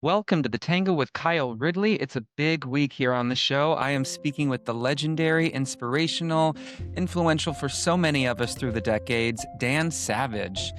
Welcome to the Tangle with Kyle Ridley. It's a big week here on the show. I am speaking with the legendary, inspirational, influential for so many of us through the decades, Dan Savage.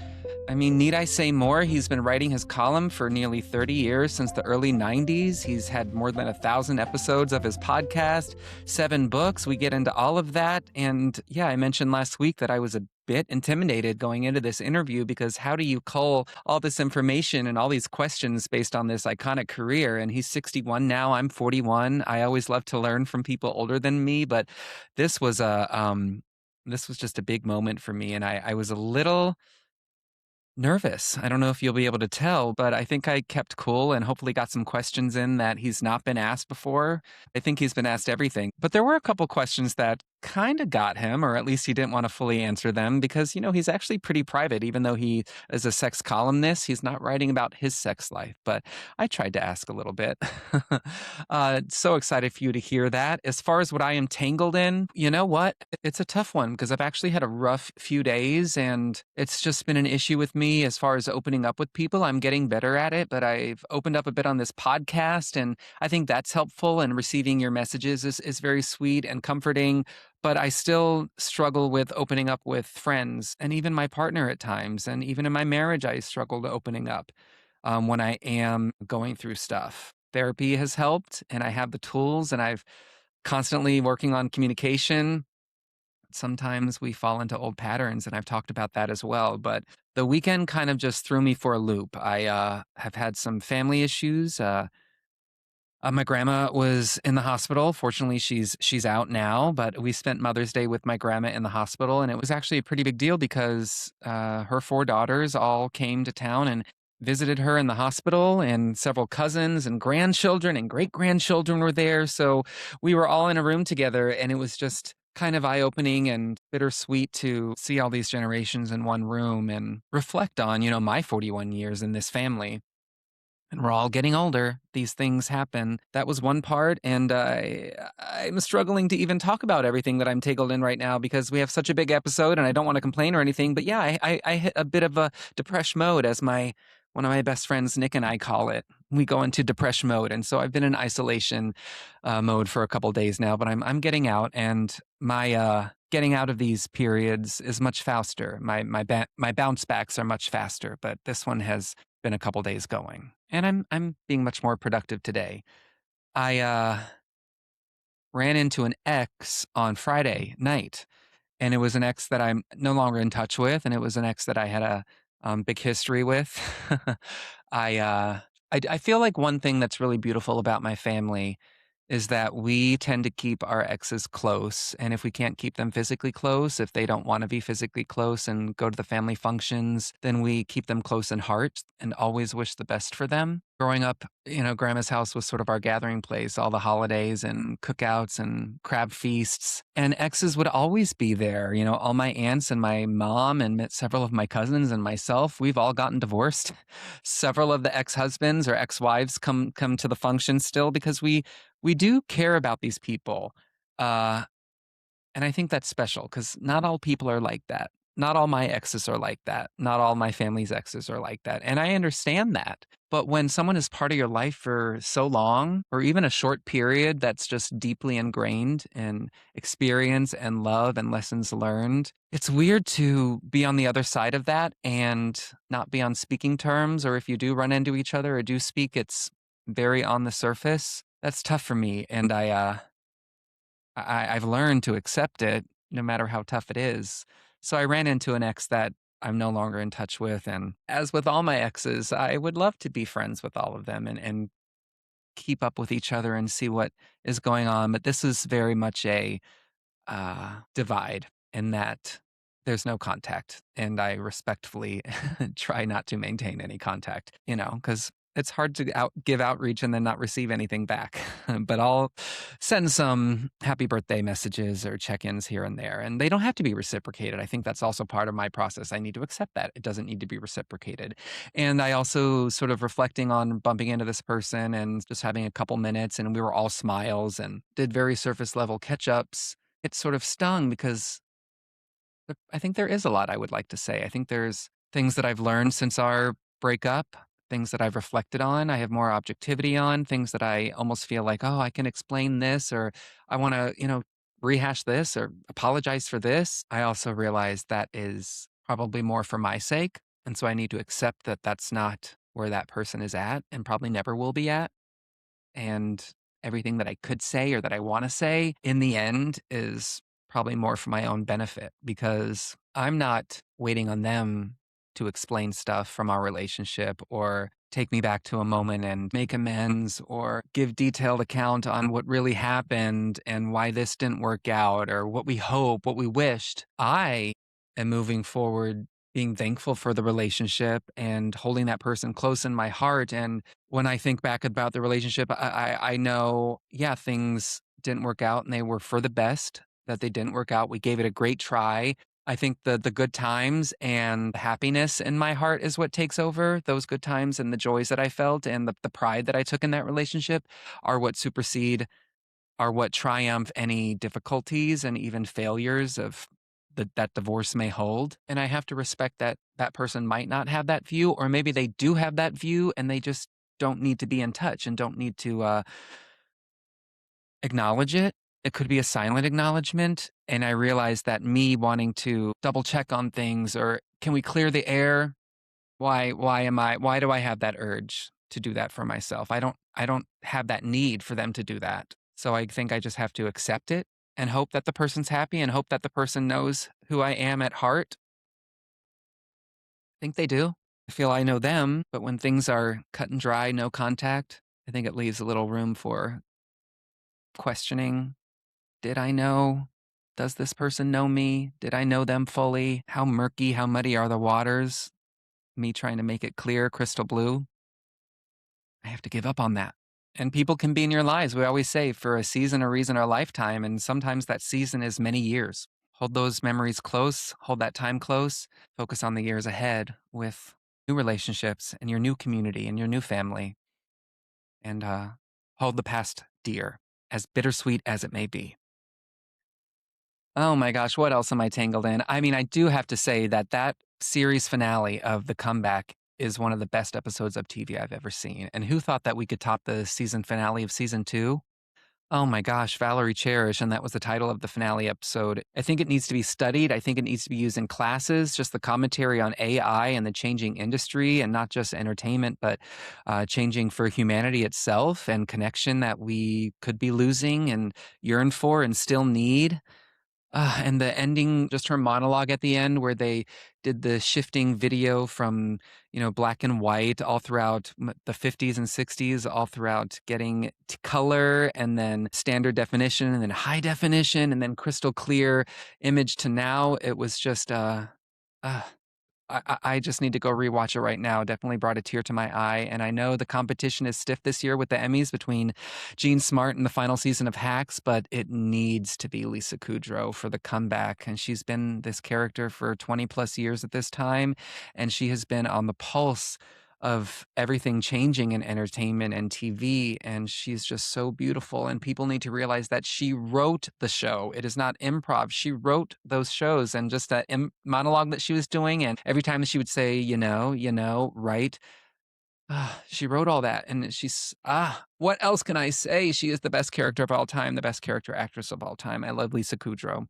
I mean, need I say more? He's been writing his column for nearly 30 years, since the early 90s. He's had more than 1,000 episodes of his podcast, 7 books. We get into all of that. And yeah, I mentioned last week that I was a bit intimidated going into this interview because how do you cull all this information and all these questions based on this iconic career? And he's 61 now. I'm 41. I always love to learn from people older than me, but this was this was just a big moment for me, and I was a little nervous. I don't know if you'll be able to tell, but I think I kept cool and hopefully got some questions in that he's not been asked before. I think he's been asked everything, but there were a couple questions that kind of got him, or at least he didn't want to fully answer them because, he's actually pretty private. Even though he is a sex columnist, he's not writing about his sex life, but I tried to ask a little bit. So excited for you to hear that. As far as what I am tangled in, you know what? It's a tough one because I've actually had a rough few days and it's just been an issue with me as far as opening up with people. I'm getting better at it, but I've opened up a bit on this podcast and I think that's helpful, and receiving your messages is very sweet and comforting. But I still struggle with opening up with friends and even my partner at times. And even in my marriage, I struggle to opening up when I am going through stuff. Therapy has helped, and I have the tools, and I've constantly working on communication. Sometimes we fall into old patterns, and I've talked about that as well. But the weekend kind of just threw me for a loop. I have had some family issues. My grandma was in the hospital. Fortunately, she's out now, but we spent Mother's Day with my grandma in the hospital, and it was actually a pretty big deal because her 4 daughters all came to town and visited her in the hospital, and several cousins and grandchildren and great-grandchildren were there. So we were all in a room together, and it was just kind of eye-opening and bittersweet to see all these generations in one room and reflect on, my 41 years in this family. And we're all getting older. These things happen. That was one part. And I'm struggling to even talk about everything that I'm tangled in right now because we have such a big episode and I don't want to complain or anything. But yeah, I hit a bit of a depression mode, as one of my best friends, Nick, and I call it. We go into depression mode. And so I've been in isolation mode for a couple days now, but I'm getting out, and my getting out of these periods is much faster. My bounce backs are much faster, but this one has been a couple days going, and I'm being much more productive today. I ran into an ex on Friday night, and it was an ex that I'm no longer in touch with, and it was an ex that I had a big history with. I, uh, I feel like one thing that's really beautiful about my family is that we tend to keep our exes close. And if we can't keep them physically close, if they don't want to be physically close and go to the family functions, then we keep them close in heart and always wish the best for them. Growing up, grandma's house was sort of our gathering place, all the holidays and cookouts and crab feasts. And exes would always be there. All my aunts and my mom and several of my cousins and myself, we've all gotten divorced. Several of the ex-husbands or ex-wives come to the function still because we do care about these people. Uh, and I think that's special because not all people are like that. Not all my exes are like that. Not all my family's exes are like that. And I understand that. But when someone is part of your life for so long, or even a short period that's just deeply ingrained in experience and love and lessons learned, it's weird to be on the other side of that and not be on speaking terms. Or if you do run into each other or do speak, it's very on the surface. That's tough for me. And I've learned to accept it no matter how tough it is. So I ran into an ex that I'm no longer in touch with. And as with all my exes, I would love to be friends with all of them and keep up with each other and see what is going on. But this is very much a divide in that there's no contact. And I respectfully try not to maintain any contact, because it's hard to give outreach and then not receive anything back. But I'll send some happy birthday messages or check-ins here and there, and they don't have to be reciprocated. I think that's also part of my process. I need to accept that it doesn't need to be reciprocated. And I also sort of reflecting on bumping into this person and just having a couple minutes, and we were all smiles and did very surface level catch-ups. It sort of stung because I think there is a lot I would like to say. I think there's things that I've learned since our breakup, things that I've reflected on, I have more objectivity on, things that I almost feel like, oh, I can explain this, or I want to, rehash this or apologize for this. I also realize that is probably more for my sake. And so I need to accept that that's not where that person is at and probably never will be at. And everything that I could say or that I want to say in the end is probably more for my own benefit because I'm not waiting on them to explain stuff from our relationship or take me back to a moment and make amends or give detailed account on what really happened and why this didn't work out or what we hope, what we wished. I am moving forward being thankful for the relationship and holding that person close in my heart. And when I think back about the relationship, I know, yeah, things didn't work out and they were for the best that they didn't work out. We gave it a great try. I think the good times and the happiness in my heart is what takes over. Those good times and the joys that I felt and the pride that I took in that relationship are what supersede, are what triumph any difficulties and even failures of that divorce may hold. And I have to respect that that person might not have that view, or maybe they do have that view and they just don't need to be in touch and don't need to acknowledge it. It could be a silent acknowledgement. And I realize that me wanting to double check on things or can we clear the air? Why do I have that urge to do that for myself? I don't have that need for them to do that. So I think I just have to accept it and hope that the person's happy and hope that the person knows who I am at heart. I think they do. I feel I know them, but when things are cut and dry, no contact, I think it leaves a little room for questioning. Did I know? Does this person know me? Did I know them fully? How murky, how muddy are the waters? Me trying to make it clear, crystal blue. I have to give up on that. And people can be in your lives. We always say for a season, a reason, or a lifetime. And sometimes that season is many years. Hold those memories close, hold that time close, focus on the years ahead with new relationships and your new community and your new family. And hold the past dear, as bittersweet as it may be. Oh my gosh, what else am I tangled in? I mean, I do have to say that that series finale of The Comeback is one of the best episodes of TV I've ever seen. And who thought that we could top the season finale of season 2? Oh my gosh, Valerie Cherish, and that was the title of the finale episode. I think it needs to be studied. I think it needs to be used in classes, just the commentary on AI and the changing industry, and not just entertainment, but changing for humanity itself and connection that we could be losing and yearn for and still need. And the ending, just her monologue at the end, where they did the shifting video from, black and white all throughout the 50s and 60s, all throughout getting to color and then standard definition and then high definition and then crystal clear image to now. It was just, uh, I just need to go rewatch it right now. Definitely brought a tear to my eye. And I know the competition is stiff this year with the Emmys between Jean Smart and the final season of Hacks, but it needs to be Lisa Kudrow for the comeback. And she's been this character for 20 plus years at this time. And she has been on the pulse of everything changing in entertainment and TV. And she's just so beautiful. And people need to realize that she wrote the show. It is not improv. She wrote those shows and just that monologue that she was doing. And every time she would say, right. She wrote all that. And what else can I say? She is the best character of all time, the best character actress of all time. I love Lisa Kudrow.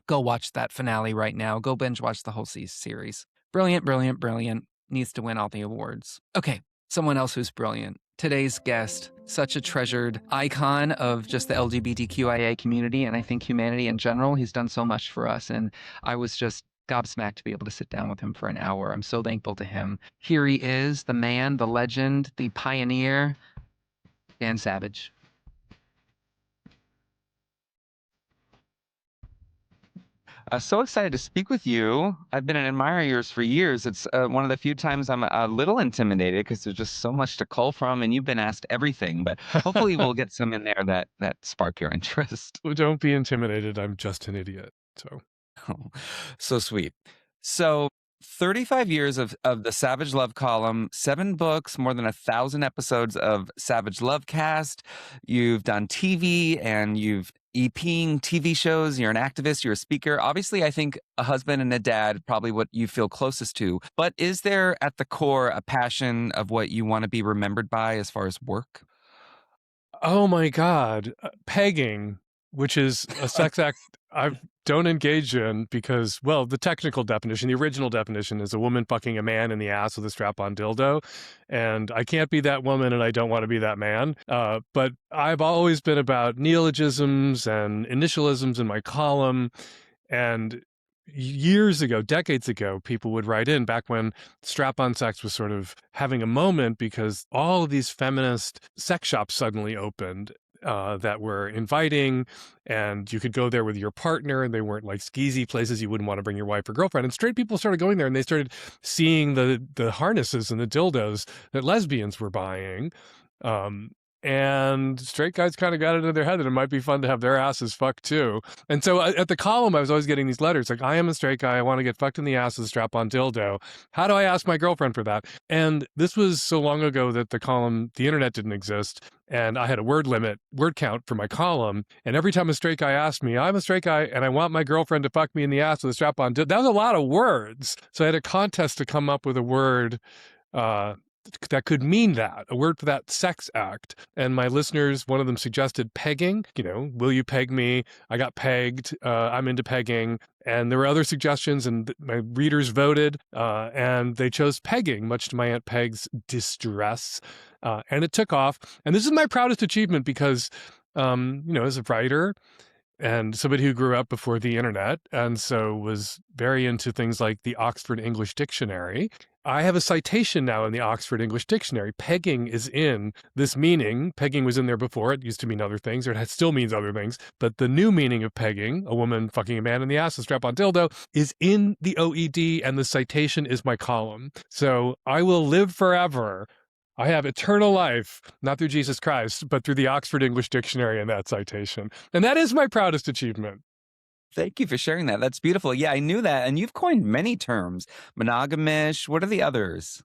Go watch that finale right now. Go binge watch the whole series. Brilliant, brilliant, brilliant. Needs to win all the awards. Okay, someone else who's brilliant. Today's guest, such a treasured icon of just the LGBTQIA community and I think humanity in general. He's done so much for us. And I was just gobsmacked to be able to sit down with him for an hour. I'm so thankful to him. Here he is, the man, the legend, the pioneer, Dan Savage. So excited to speak with you. I've been an admirer of yours for years. It's one of the few times I'm a little intimidated because there's just so much to cull from, and you've been asked everything. But hopefully, we'll get some in there that spark your interest. Well, don't be intimidated. I'm just an idiot. So, Oh, so sweet. So 35 years of the Savage Love column, 7 books, more than 1,000 episodes of Savage Love Cast. You've done TV and you've EPing TV shows. You're an activist, you're a speaker. Obviously, I think a husband and a dad, probably what you feel closest to. But is there at the core a passion of what you want to be remembered by as far as work? Oh my God. Pegging, which is a sex act I don't engage in because, well, the technical definition, the original definition is a woman fucking a man in the ass with a strap on dildo. And I can't be that woman and I don't want to be that man. But I've always been about neologisms and initialisms in my column. And years ago, decades ago, people would write in back when strap on sex was sort of having a moment because all of these feminist sex shops suddenly opened that were inviting, and you could go there with your partner, and they weren't like skeezy places you wouldn't want to bring your wife or girlfriend. And straight people started going there, and they started seeing the harnesses and the dildos that lesbians were buying. And straight guys kind of got it in their head that it might be fun to have their asses fucked too. And so at the column, I was always getting these letters like, I am a straight guy. I want to get fucked in the ass with a strap on dildo. How do I ask my girlfriend for that? And this was so long ago that the internet didn't exist. And I had a word count for my column. And every time a straight guy asked me, I'm a straight guy and I want my girlfriend to fuck me in the ass with a strap on dildo. That was a lot of words. So I had a contest to come up with a word, that could mean that, a word for that sex act. And my listeners, one of them suggested pegging, will you peg me? I got pegged. I'm into pegging. And there were other suggestions, and my readers voted, and they chose pegging, much to my Aunt Peg's distress. And it took off. And this is my proudest achievement because, as a writer, and somebody who grew up before the internet and so was very into things like the Oxford English Dictionary. I have a citation now in the Oxford English Dictionary. Pegging is in this meaning. Pegging was in there before. It used to mean other things, or it still means other things. But the new meaning of pegging, a woman fucking a man in the ass, a strap-on dildo, is in the OED, and the citation is my column. So I will live forever. I have eternal life, not through Jesus Christ, but through the Oxford English Dictionary and that citation. And that is my proudest achievement. Thank you for sharing that. That's beautiful. Yeah, I knew that. And you've coined many terms. Monogamish. What are the others?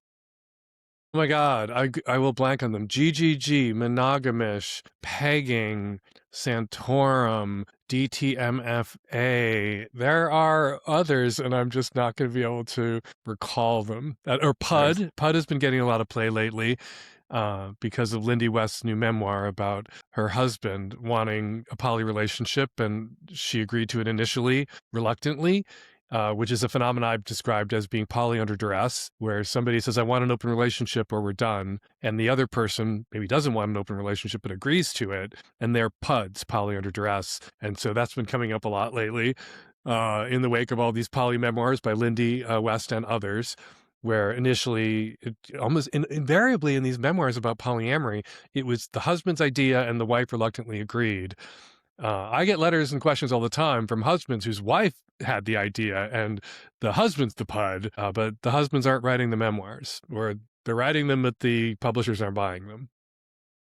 Oh my God, I will blank on them. GGG, monogamish, pegging, Santorum, DTMFA. There are others, and I'm just not going to be able to recall them. Or PUD. PUD has been getting a lot of play lately because of Lindy West's new memoir about her husband wanting a poly relationship, and she agreed to it initially, reluctantly. Which is a phenomenon I've described as being poly under duress, where somebody says, I want an open relationship or we're done. And the other person maybe doesn't want an open relationship, but agrees to it. And they're PUDs, poly under duress. And so that's been coming up a lot lately in the wake of all these poly memoirs by Lindy West and others, where initially, almost invariably in these memoirs about polyamory, it was the husband's idea and the wife reluctantly agreed. I get letters and questions all the time from husbands whose wife had the idea and the husband's the PUD, but the husbands aren't writing the memoirs, or they're writing them, but the publishers aren't buying them.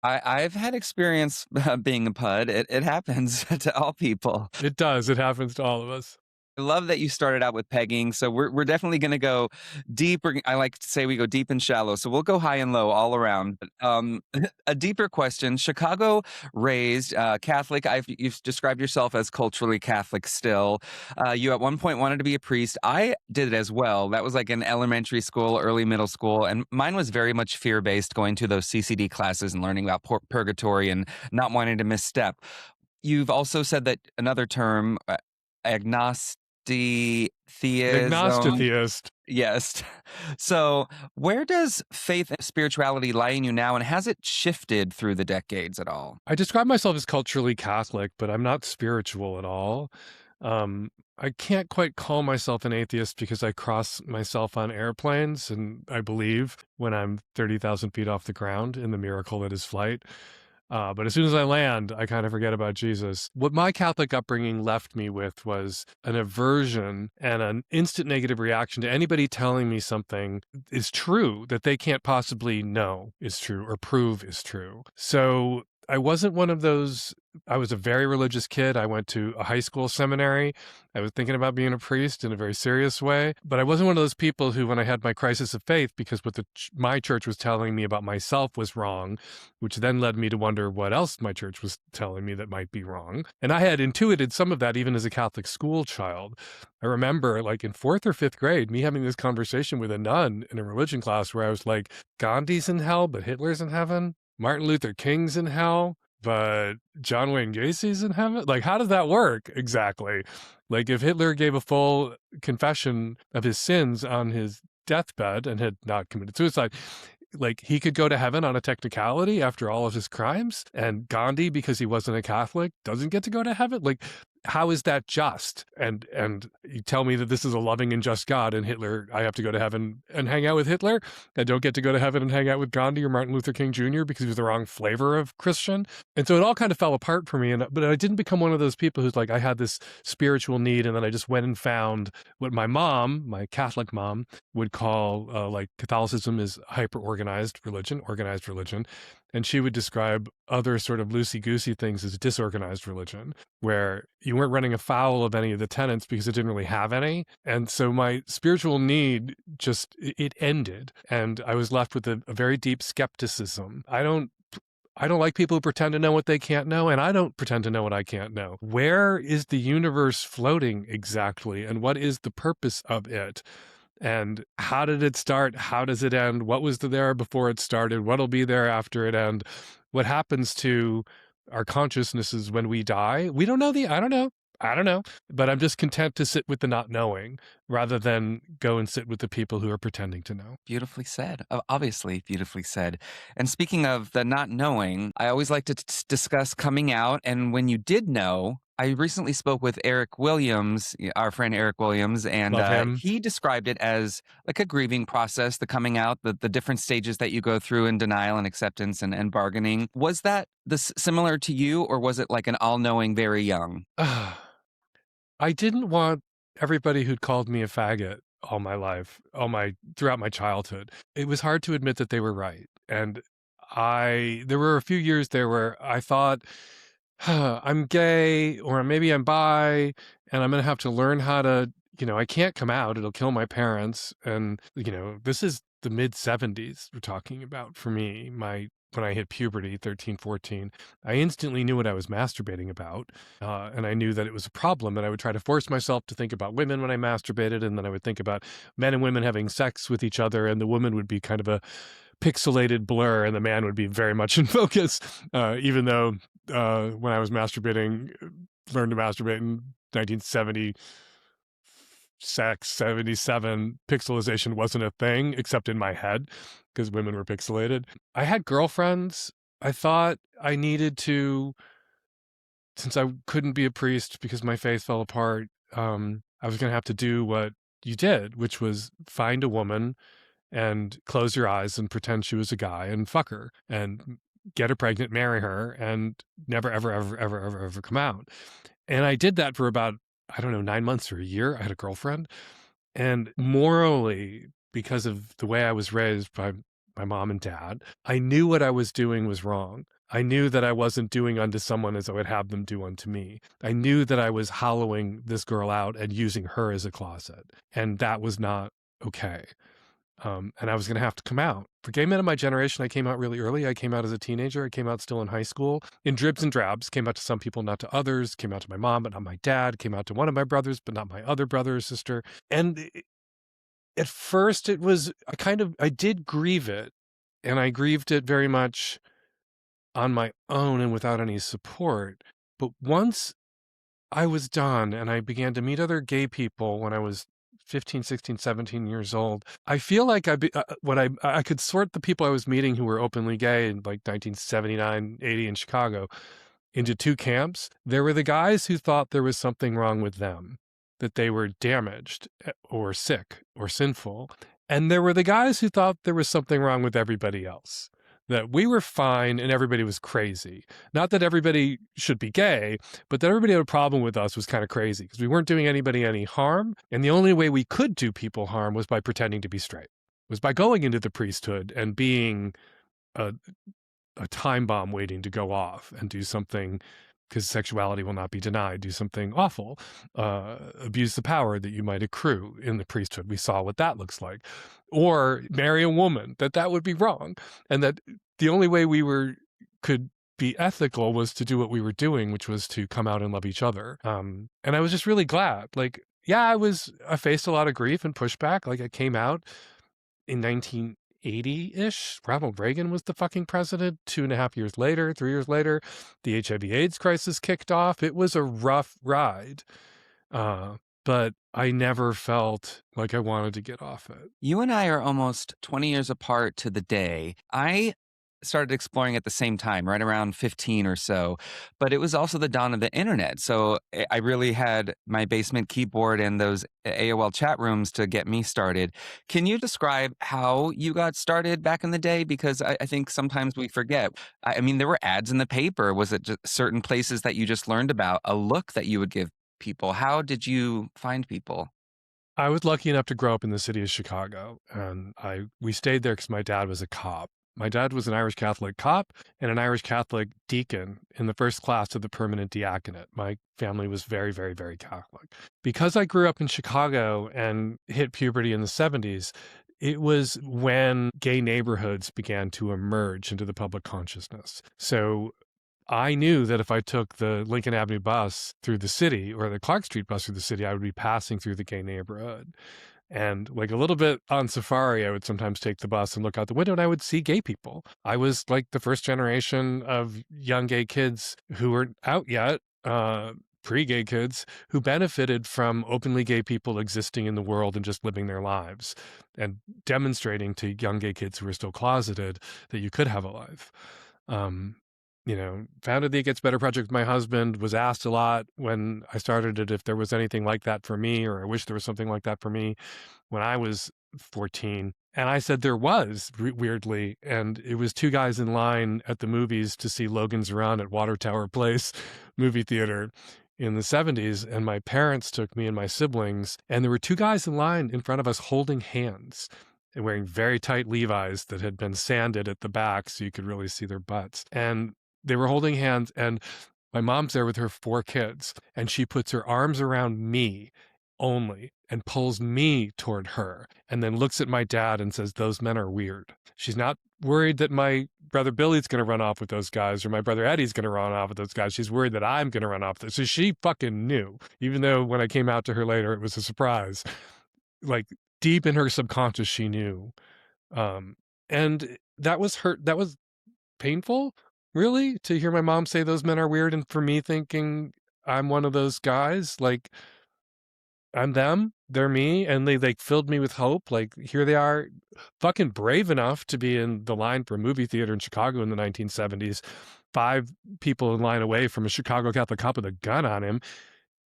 I've had experience being a PUD. It happens to all people. It does. It happens to all of us. I love that you started out with pegging. So we're definitely going to go deep. I like to say we go deep and shallow. So we'll go high and low all around. But, a deeper question: Chicago raised Catholic. You've described yourself as culturally Catholic still. You at one point wanted to be a priest. I did it as well. That was like in elementary school, early middle school, and mine was very much fear based. Going to those CCD classes and learning about purgatory and not wanting to misstep. You've also said that another term, agnostic. Theism. Agnostotheist. Yes. So where does faith and spirituality lie in you now, and has it shifted through the decades at all? I describe myself as culturally Catholic, but I'm not spiritual at all. I can't quite call myself an atheist because I cross myself on airplanes, and I believe when I'm 30,000 feet off the ground in the miracle that is flight. But as soon as I land, I kind of forget about Jesus. What my Catholic upbringing left me with was an aversion and an instant negative reaction to anybody telling me something is true that they can't possibly know is true or prove is true. So I wasn't one of those I was a very religious kid. I went to a high school seminary. I was thinking about being a priest in a very serious way, but I wasn't one of those people who, when I had my crisis of faith, because what my church was telling me about myself was wrong, which then led me to wonder what else my church was telling me that might be wrong. And I had intuited some of that even as a Catholic school child. I remember, like, in 4th or 5th grade, me having this conversation with a nun in a religion class where I was like, Gandhi's in hell, but Hitler's in heaven. Martin Luther King's in hell, but John Wayne Gacy's in heaven? Like, how does that work exactly? Like, if Hitler gave a full confession of his sins on his deathbed and had not committed suicide, like, he could go to heaven on a technicality after all of his crimes, and Gandhi, because he wasn't a Catholic, doesn't get to go to heaven? Like, how is that just? And you tell me that this is a loving and just God, and Hitler, I have to go to heaven and hang out with Hitler? I don't get to go to heaven and hang out with Gandhi or Martin Luther King Jr. because he was the wrong flavor of Christian? And so it all kind of fell apart for me. But I didn't become one of those people who's like, I had this spiritual need, and then I just went and found what my mom, my Catholic mom, would call like Catholicism is hyper-organized religion, organized religion. And she would describe other sort of loosey-goosey things as disorganized religion, where you weren't running afoul of any of the tenets because it didn't really have any. And so my spiritual need just, it ended. And I was left with a very deep skepticism. I don't like people who pretend to know what they can't know, and I don't pretend to know what I can't know. Where is the universe floating exactly, and what is the purpose of it? And how did it start? How does it end? What was there before it started? What'll be there after it end? What happens to our consciousnesses when we die? We don't know. I don't know. But I'm just content to sit with the not knowing rather than go and sit with the people who are pretending to know. Beautifully said. Obviously, beautifully said. And speaking of the not knowing, I always like to discuss coming out. And when you did know, I recently spoke with Eric Williams, our friend Eric Williams, and Love him. he described it as like a grieving process, the coming out, the different stages that you go through in denial and acceptance and bargaining. Was that similar to you, or was it like an all-knowing very young? I didn't want everybody who'd called me a faggot all my life, throughout my childhood. It was hard to admit that they were right. And there were a few years there where I thought, I'm gay, or maybe I'm bi, and I'm going to have to learn how to, I can't come out. It'll kill my parents. And, this is the mid 70s we're talking about for me. When I hit puberty, 13, 14, I instantly knew what I was masturbating about. And I knew that it was a problem. And I would try to force myself to think about women when I masturbated. And then I would think about men and women having sex with each other. And the woman would be kind of a pixelated blur and the man would be very much in focus, even though when I was masturbating, learned to masturbate in 1976, 77, pixelization wasn't a thing except in my head because women were pixelated. I had girlfriends. I thought I needed to, since I couldn't be a priest because my faith fell apart, I was going to have to do what you did, which was find a woman and close your eyes and pretend she was a guy and fuck her and get her pregnant, marry her, and never, ever, ever, ever, ever, ever come out. And I did that for about, 9 months or a year. I had a girlfriend. And morally, because of the way I was raised by my mom and dad, I knew what I was doing was wrong. I knew that I wasn't doing unto someone as I would have them do unto me. I knew that I was hollowing this girl out and using her as a closet. And that was not okay. And I was going to have to come out. For gay men of my generation, I came out really early. I came out as a teenager. I came out still in high school. In dribs and drabs, came out to some people, not to others. Came out to my mom, but not my dad. Came out to one of my brothers, but not my other brother or sister. And at first it was, I did grieve it. And I grieved it very much on my own and without any support. But once I was done and I began to meet other gay people when I was 15, 16, 17 years old, I feel like when I could sort the people I was meeting who were openly gay in like 1979, 80 in Chicago into two camps. There were the guys who thought there was something wrong with them, that they were damaged or sick or sinful. And there were the guys who thought there was something wrong with everybody else, that we were fine and everybody was crazy. Not that everybody should be gay, but that everybody had a problem with us was kind of crazy because we weren't doing anybody any harm. And the only way we could do people harm was by pretending to be straight, was by going into the priesthood and being a time bomb waiting to go off and do something because sexuality will not be denied. Do something awful, abuse the power that you might accrue in the priesthood. We saw what that looks like. Or marry a woman, that would be wrong. And that the only way could be ethical was to do what we were doing, which was to come out and love each other. And I was just really glad. Like, yeah, I faced a lot of grief and pushback. Like, I came out in 1980-ish. Ronald Reagan was the fucking president. 2.5 years later, 3 years later, the HIV/AIDS crisis kicked off. It was a rough ride. But I never felt like I wanted to get off it. You and I are almost 20 years apart to the day. I started exploring at the same time, right around 15 or so, but it was also the dawn of the internet. So I really had my basement keyboard and those AOL chat rooms to get me started. Can you describe how you got started back in the day? Because I think sometimes we forget. I mean, there were ads in the paper. Was it just certain places that you just learned about, a look that you would give people? How did you find people? I was lucky enough to grow up in the city of Chicago, and we stayed there because my dad was a cop. My dad was an Irish Catholic cop and an Irish Catholic deacon in the first class of the permanent diaconate. My family was very, very, very Catholic. Because I grew up in Chicago and hit puberty in the 70s, it was when gay neighborhoods began to emerge into the public consciousness. So I knew that if I took the Lincoln Avenue bus through the city or the Clark Street bus through the city, I would be passing through the gay neighborhood. And like a little bit on safari, I would sometimes take the bus and look out the window and I would see gay people. I was like the first generation of young gay kids who weren't out yet, pre-gay kids who benefited from openly gay people existing in the world and just living their lives and demonstrating to young gay kids who were still closeted that you could have a life. Founded the It Gets Better Project with my husband, was asked a lot when I started it if there was anything like that for me, or I wish there was something like that for me when I was 14. And I said there was, weirdly. And it was two guys in line at the movies to see Logan's Run at Water Tower Place movie theater in the 70s. And my parents took me and my siblings, and there were two guys in line in front of us holding hands and wearing very tight Levi's that had been sanded at the back so you could really see their butts. And they were holding hands, and my mom's there with her 4 kids, and she puts her arms around me only and pulls me toward her, and then looks at my dad and says, "Those men are weird." She's not worried that my brother Billy's going to run off with those guys or my brother Eddie's going to run off with those guys. She's worried that I'm going to run off. So she fucking knew, even though when I came out to her later, it was a surprise. Like deep in her subconscious, she knew. And that was painful, really, to hear my mom say those men are weird, and for me thinking I'm one of those guys. Like, I'm them, they're me, and they like filled me with hope. Like, here they are, fucking brave enough to be in the line for a movie theater in Chicago in the 1970s, 5 people in line away from a Chicago Catholic cop with a gun on him,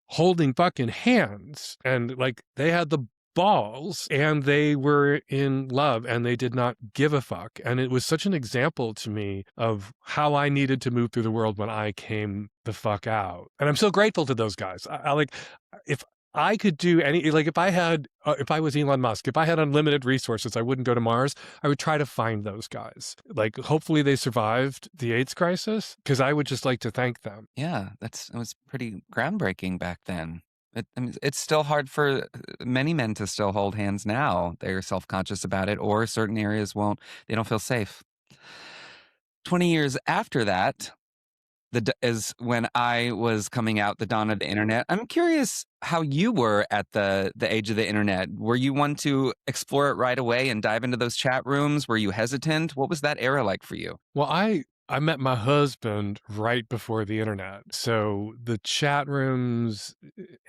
holding fucking hands. And like, they had the balls and they were in love and they did not give a fuck. And it was such an example to me of how I needed to move through the world when I came the fuck out. And I'm so grateful to those guys. I like, if I could do any, like if I was Elon Musk, if I had unlimited resources, I wouldn't go to Mars. I would try to find those guys. Like, hopefully they survived the AIDS crisis, because I would just like to thank them. Yeah, it was pretty groundbreaking back then. I mean, it's still hard for many men to still hold hands now. They're self-conscious about it, or certain areas they don't feel safe. 20 years after that, is when I was coming out, the dawn of the internet. I'm curious how you were at the age of the internet. Were you one to explore it right away and dive into those chat rooms? Were you hesitant? What was that era like for you? Well, I met my husband right before the internet. So the chat rooms,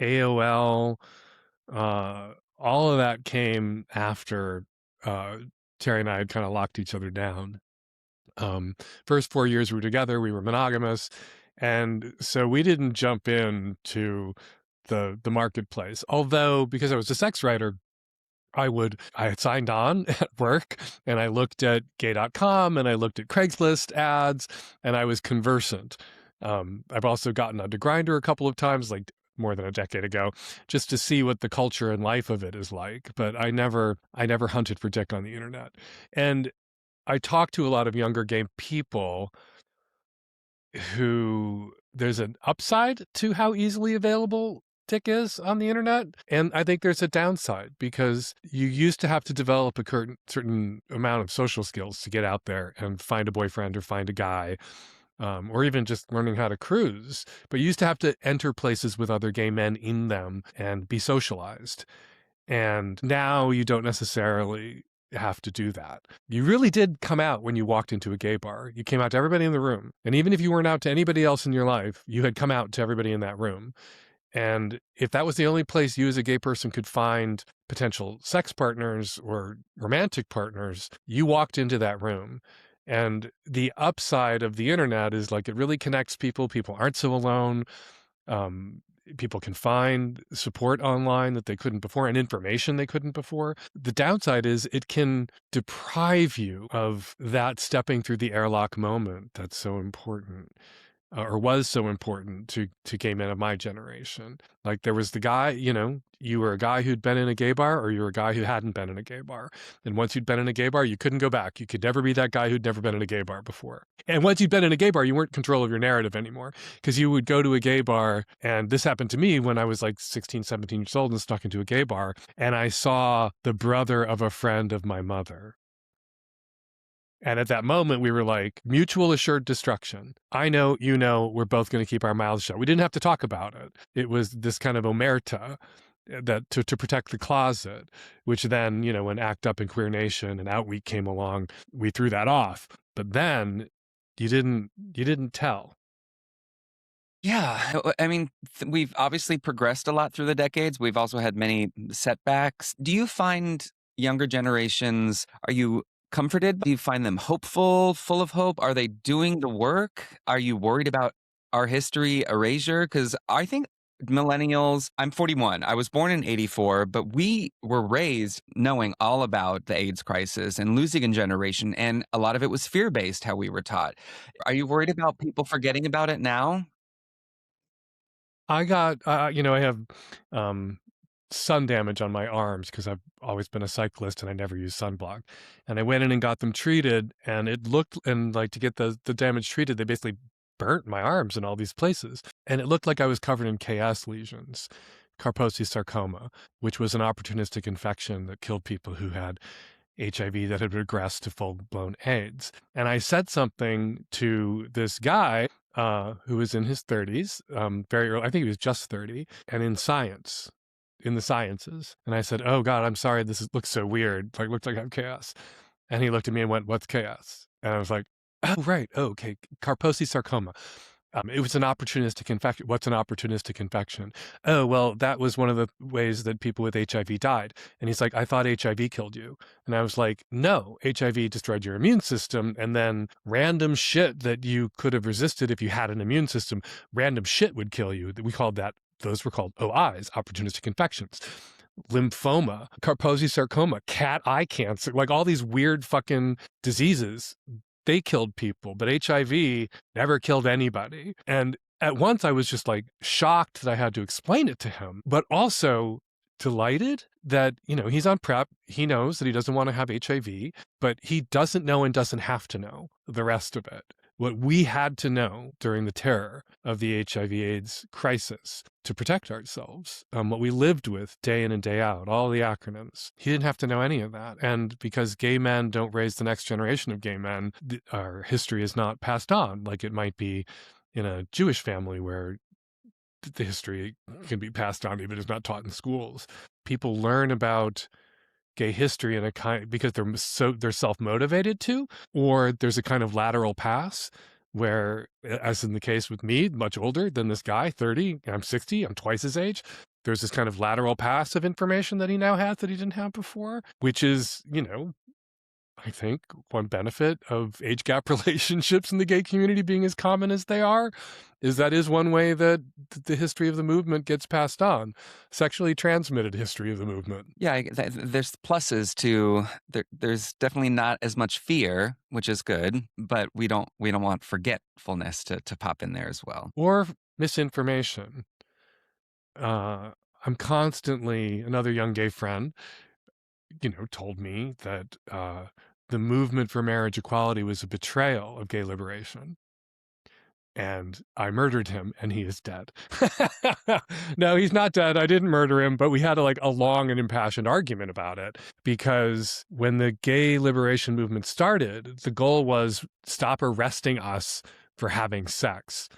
AOL, all of that came after Terry and I had kind of locked each other down. First 4 years we were together, we were monogamous. And so we didn't jump into the marketplace. Although, because I was a sex writer, I had signed on at work and I looked at gay.com and I looked at Craigslist ads and I was conversant. I've also gotten onto Grindr a couple of times, like more than a decade ago, just to see what the culture and life of it is like. But I never hunted for dick on the internet. And I talked to a lot of younger gay people, who there's an upside to how easily available dick is on the internet, and I think there's a downside because you used to have to develop a certain amount of social skills to get out there and find a boyfriend or find a guy, or even just learning how to cruise. But you used to have to enter places with other gay men in them and be socialized. And now you don't necessarily have to do that. You really did come out when you walked into a gay bar. You came out to everybody in the room. And even if you weren't out to anybody else in your life, you had come out to everybody in that room. And if that was the only place you as a gay person could find potential sex partners or romantic partners, you walked into that room. And the upside of the internet is like it really connects people. People aren't so alone. Um, People can find support online that they couldn't before and information they couldn't before. The downside is it can deprive you of that stepping through the airlock moment that's so important. Or was so important to gay men of my generation. Like there was the guy, you were a guy who'd been in a gay bar or you were a guy who hadn't been in a gay bar. And once you'd been in a gay bar, you couldn't go back. You could never be that guy who'd never been in a gay bar before. And once you'd been in a gay bar, you weren't in control of your narrative anymore because you would go to a gay bar. And this happened to me when I was like 16, 17 years old and stuck into a gay bar. And I saw the brother of a friend of my mother. And at that moment, we were like, mutual assured destruction. I know, we're both going to keep our mouths shut. We didn't have to talk about it. It was this kind of omerta that to protect the closet, which then, when ACT UP and Queer Nation and Out Week came along, we threw that off. But then you didn't tell. Yeah, I mean, we've obviously progressed a lot through the decades. We've also had many setbacks. Do you find younger generations, are you comforted? Do you find them hopeful, full of hope? Are they doing the work? Are you worried about our history erasure? Because I think millennials, I'm 41. I was born in 84, but we were raised knowing all about the AIDS crisis and losing a generation. And a lot of it was fear based, how we were taught. Are you worried about people forgetting about it now? I got, I have sun damage on my arms because I've always been a cyclist and I never use sunblock. And I went in and got them treated, and it looked, and like to get the damage treated, they basically burnt my arms in all these places. And it looked like I was covered in KS lesions, Kaposi sarcoma, which was an opportunistic infection that killed people who had HIV that had regressed to full-blown AIDS. And I said something to this guy who was in his 30s, very early, I think he was just 30, and in the sciences. And I said, "Oh God, I'm sorry, looks so weird. Like, looks like I have chaos." And he looked at me and went, "What's chaos?" And I was like, "Oh, right. Oh, okay. Kaposi sarcoma. It was an opportunistic infection. What's an opportunistic infection? Oh, well, that was one of the ways that people with HIV died." And he's like, "I thought HIV killed you." And I was like, "No, HIV destroyed your immune system. And then random shit that you could have resisted if you had an immune system, random shit would kill you." Those were called OIs, opportunistic infections. Lymphoma, Kaposi sarcoma, cat eye cancer, like all these weird fucking diseases, they killed people, but HIV never killed anybody. And at once I was just like shocked that I had to explain it to him, but also delighted that, he's on PrEP. He knows that he doesn't want to have HIV, but he doesn't know and doesn't have to know the rest of it. What we had to know during the terror of the HIV/AIDS crisis to protect ourselves, what we lived with day in and day out, all the acronyms. He didn't have to know any of that. And because gay men don't raise the next generation of gay men, our history is not passed on like it might be in a Jewish family where the history can be passed on even if it's not taught in schools. People learn about gay history in a kind because they're self-motivated to, or there's a kind of lateral pass where, as in the case with me, much older than this guy, 30, I'm 60, I'm twice his age. There's this kind of lateral pass of information that he now has that he didn't have before, which is, I think one benefit of age gap relationships in the gay community being as common as they are is that is one way that the history of the movement gets passed on, sexually transmitted history of the movement. Yeah, there's pluses to there's definitely not as much fear, which is good, but we don't want forgetfulness to pop in there as well. Or misinformation. I'm constantly, another young gay friend, told me that the movement for marriage equality was a betrayal of gay liberation. and I murdered him, and he is dead. No, he's not dead. I didn't murder him, but we had a long and impassioned argument about it, because when the gay liberation movement started, the goal was stop arresting us for having sex.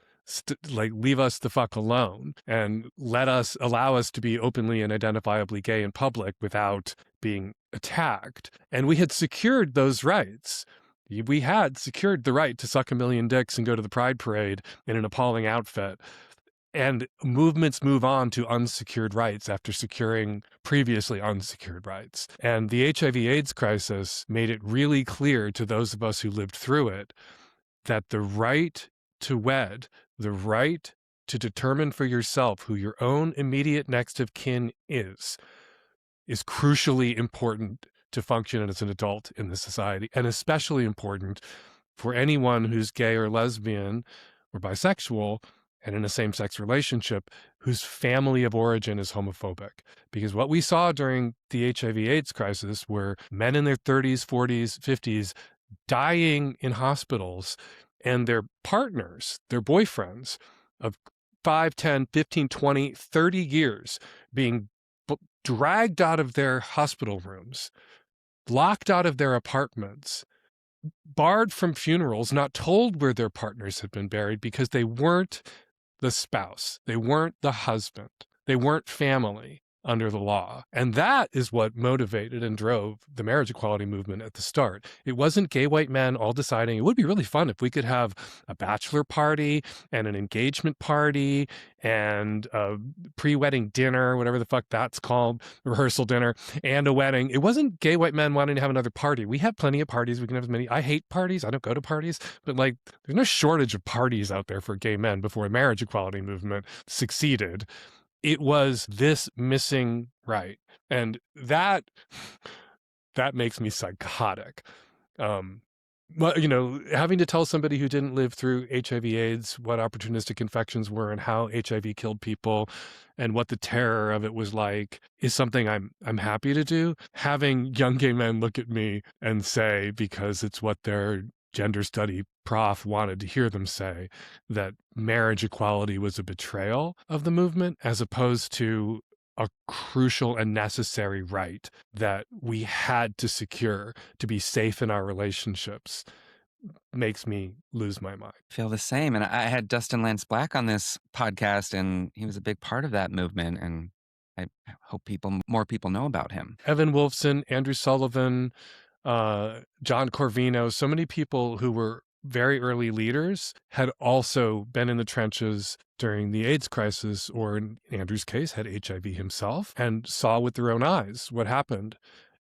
Leave us the fuck alone and allow us to be openly and identifiably gay in public without being attacked. And we had secured those rights. We had secured the right to suck a million dicks and go to the Pride Parade in an appalling outfit. And movements move on to unsecured rights after securing previously unsecured rights. And the HIV/AIDS crisis made it really clear to those of us who lived through it that the right to wed, the right to determine for yourself who your own immediate next of kin is crucially important to function as an adult in the society, and especially important for anyone who's gay or lesbian or bisexual and in a same-sex relationship whose family of origin is homophobic. Because what we saw during the HIV/AIDS crisis were men in their 30s, 40s, 50s dying in hospitals, and their partners, their boyfriends of 5, 10, 15, 20, 30 years being dragged out of their hospital rooms, locked out of their apartments, barred from funerals, not told where their partners had been buried because they weren't the spouse, they weren't the husband, they weren't family under the law. And that is what motivated and drove the marriage equality movement at the start. It wasn't gay white men all deciding it would be really fun if we could have a bachelor party and an engagement party and a pre-wedding dinner, whatever the fuck that's called, rehearsal dinner, and a wedding. It wasn't gay white men wanting to have another party. We have plenty of parties. We can have as many. I hate parties. I don't go to parties, but there's no shortage of parties out there for gay men before the marriage equality movement succeeded. It was this missing right. And that makes me psychotic. Having to tell somebody who didn't live through HIV/AIDS what opportunistic infections were and how HIV killed people and what the terror of it was like is something I'm happy to do. Having young gay men look at me and say, because it's what their gender study prof wanted to hear them say, that marriage equality was a betrayal of the movement as opposed to a crucial and necessary right that we had to secure to be safe in our relationships makes me lose my mind. Feel the same. And I had Dustin Lance Black on this podcast, and he was a big part of that movement. And I hope more people know about him. Evan Wolfson, Andrew Sullivan, John Corvino, so many people who were very early leaders had also been in the trenches during the AIDS crisis, or in Andrew's case, had HIV himself, and saw with their own eyes what happened,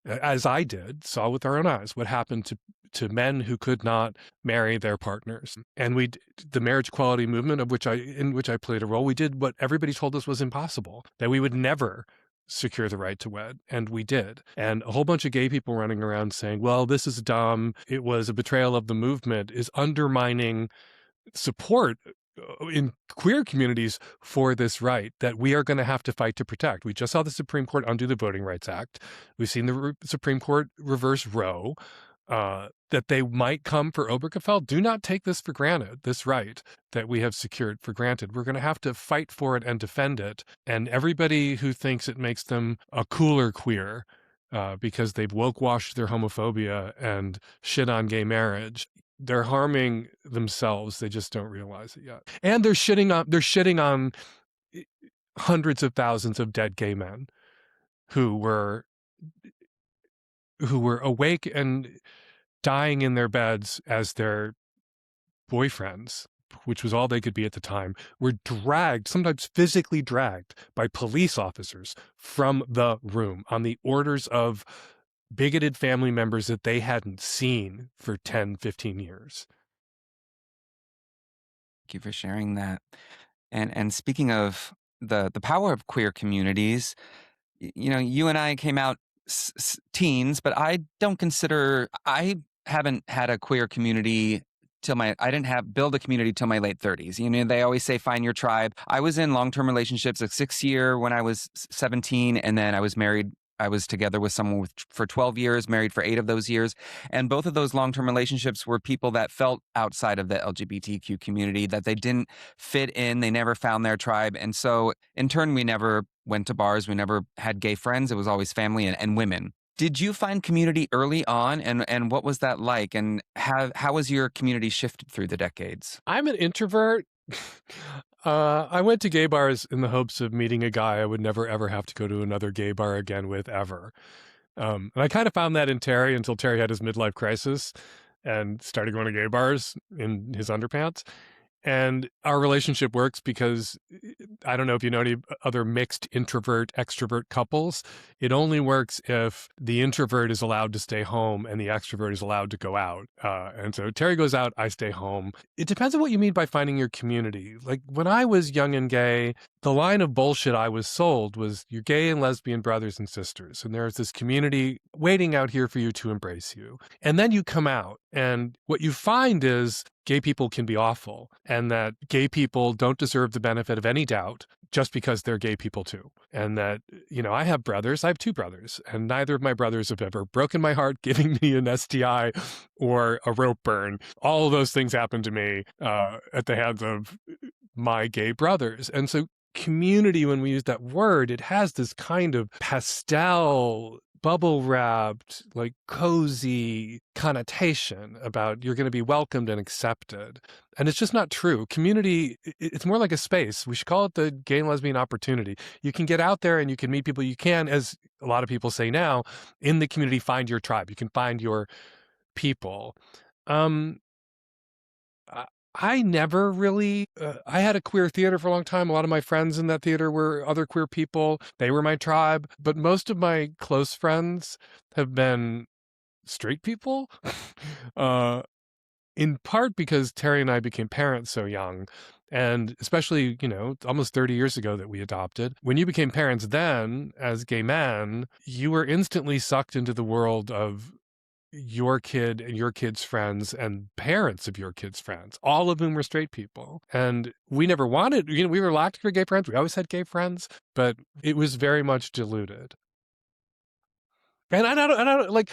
as I did, saw with our own eyes what happened to men who could not marry their partners. And the marriage equality movement, in which I played a role, we did what everybody told us was impossible, that we would never secure the right to wed. And we did. And a whole bunch of gay people running around saying, well, this is dumb, it was a betrayal of the movement, is undermining support in queer communities for this right that we are going to have to fight to protect. We just saw the Supreme Court undo the Voting Rights Act. We've seen the Supreme Court reverse Roe. That they might come for Obergefell. Do not take this for granted, this right that we have secured for granted. We're going to have to fight for it and defend it. And everybody who thinks it makes them a cooler queer because they've woke washed their homophobia and shit on gay marriage, they're harming themselves. They just don't realize it yet. And they're shitting on hundreds of thousands of dead gay men who were awake and dying in their beds as their boyfriends, which was all they could be at the time, were dragged, sometimes physically dragged, by police officers from the room on the orders of bigoted family members that they hadn't seen for 10, 15 years. Thank you for sharing that. And speaking of the power of queer communities, you and I came out teens, but I haven't had a queer community I didn't build a community till my late 30s. They always say, find your tribe. I was in long-term relationships, a 6-year when I was 17, and then I was married I was together with someone for 12 years, married for 8 of those years. And both of those long-term relationships were people that felt outside of the LGBTQ community, that they didn't fit in. They never found their tribe. And so in turn, we never went to bars. We never had gay friends. It was always family and women. Did you find community early on, and what was that like? And how has your community shifted through the decades? I'm an introvert. I went to gay bars in the hopes of meeting a guy I would never, ever have to go to another gay bar again with ever. And I kind of found that in Terry until Terry had his midlife crisis and started going to gay bars in his underpants. And our relationship works because I don't know if you know any other mixed introvert extrovert couples. It only works if the introvert is allowed to stay home and the extrovert is allowed to go out. And so Terry goes out, I stay home. It depends on what you mean by finding your community. Like when I was young and gay, the line of bullshit I was sold was you're gay and lesbian brothers and sisters. And there's this community waiting out here for you to embrace you. And then you come out and what you find is gay people can be awful and that gay people don't deserve the benefit of any doubt just because they're gay people too. And that, I have brothers, I have 2 brothers, and neither of my brothers have ever broken my heart, giving me an STI or a rope burn. All of those things happened to me at the hands of my gay brothers. And so community, when we use that word, it has this kind of pastel, bubble wrapped, like cozy connotation about you're going to be welcomed and accepted. And it's just not true. Community, it's more like a space. We should call it the gay and lesbian opportunity. You can get out there and you can meet people. You can, as a lot of people say now, in the community, find your tribe. You can find your people. I never really, I had a queer theater for a long time. A lot of my friends in that theater were other queer people. They were my tribe. But most of my close friends have been straight people, in part because Terry and I became parents so young. And especially, almost 30 years ago that we adopted. When you became parents then, as gay men, you were instantly sucked into the world of your kid and your kid's friends and parents of your kids' friends, all of whom were straight people. And we never wanted, we were lucky for gay friends. We always had gay friends, but it was very much diluted. And I don't like,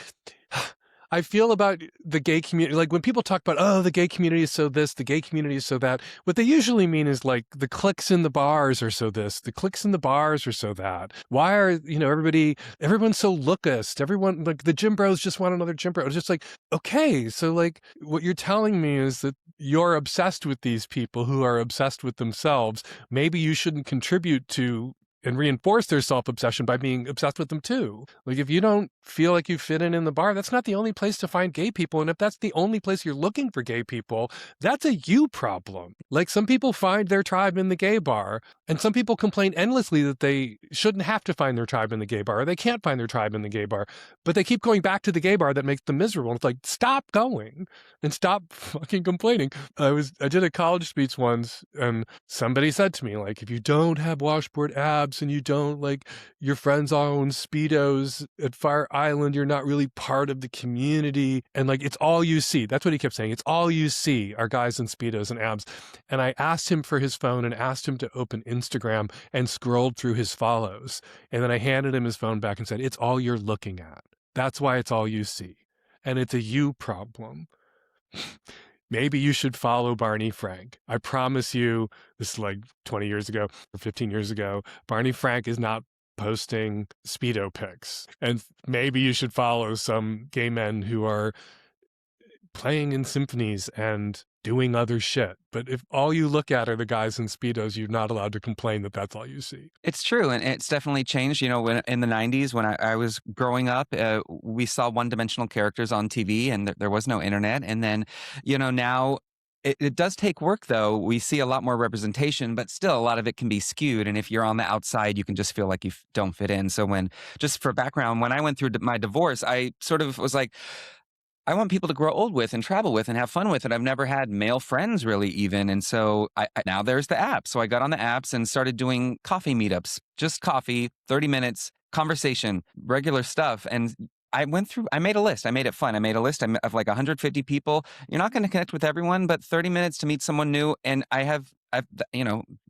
I feel about the gay community, like when people talk about, oh, the gay community is so this, the gay community is so that, what they usually mean is like the cliques in the bars are so this, the cliques in the bars are so that. Why are, everyone's so lookist, everyone, like the gym bros just want another gym bro. It's just like, okay, so like what you're telling me is that you're obsessed with these people who are obsessed with themselves. Maybe you shouldn't contribute to and reinforce their self-obsession by being obsessed with them too. Like if you don't feel like you fit in the bar, that's not the only place to find gay people. And if that's the only place you're looking for gay people, that's a you problem. Like some people find their tribe in the gay bar, and some people complain endlessly that they shouldn't have to find their tribe in the gay bar, or they can't find their tribe in the gay bar, but they keep going back to the gay bar that makes them miserable. And it's like, stop going and stop fucking complaining. I did a college speech once, and somebody said to me, like, if you don't have washboard abs, and you don't like your friends all own Speedos at Fire Island, you're not really part of the community. And like, it's all you see. That's what he kept saying. It's all you see are guys in Speedos and abs. And I asked him for his phone and asked him to open Instagram and scrolled through his follows. And then I handed him his phone back and said, it's all you're looking at. That's why it's all you see. And it's a you problem. Maybe you should follow Barney Frank. I promise you, this is like 20 years ago or 15 years ago, Barney Frank is not posting Speedo pics. And maybe you should follow some gay men who are playing in symphonies and doing other shit. But if all you look at are the guys in Speedos, you're not allowed to complain that that's all you see. It's true. And it's definitely changed. When in the 90s, when I was growing up, we saw one-dimensional characters on TV and there was no internet. And then, now it does take work, though. We see a lot more representation, but still a lot of it can be skewed. And if you're on the outside, you can just feel like you don't fit in. So just for background, when I went through my divorce, I sort of was like, I want people to grow old with and travel with and have fun with. And I've never had male friends really even. And so now there's the app. So I got on the apps and started doing coffee meetups, just coffee, 30 minutes, conversation, regular stuff. And I made a list. I made it fun. I made a list of like 150 people. You're not going to connect with everyone, but 30 minutes to meet someone new. And I have I've,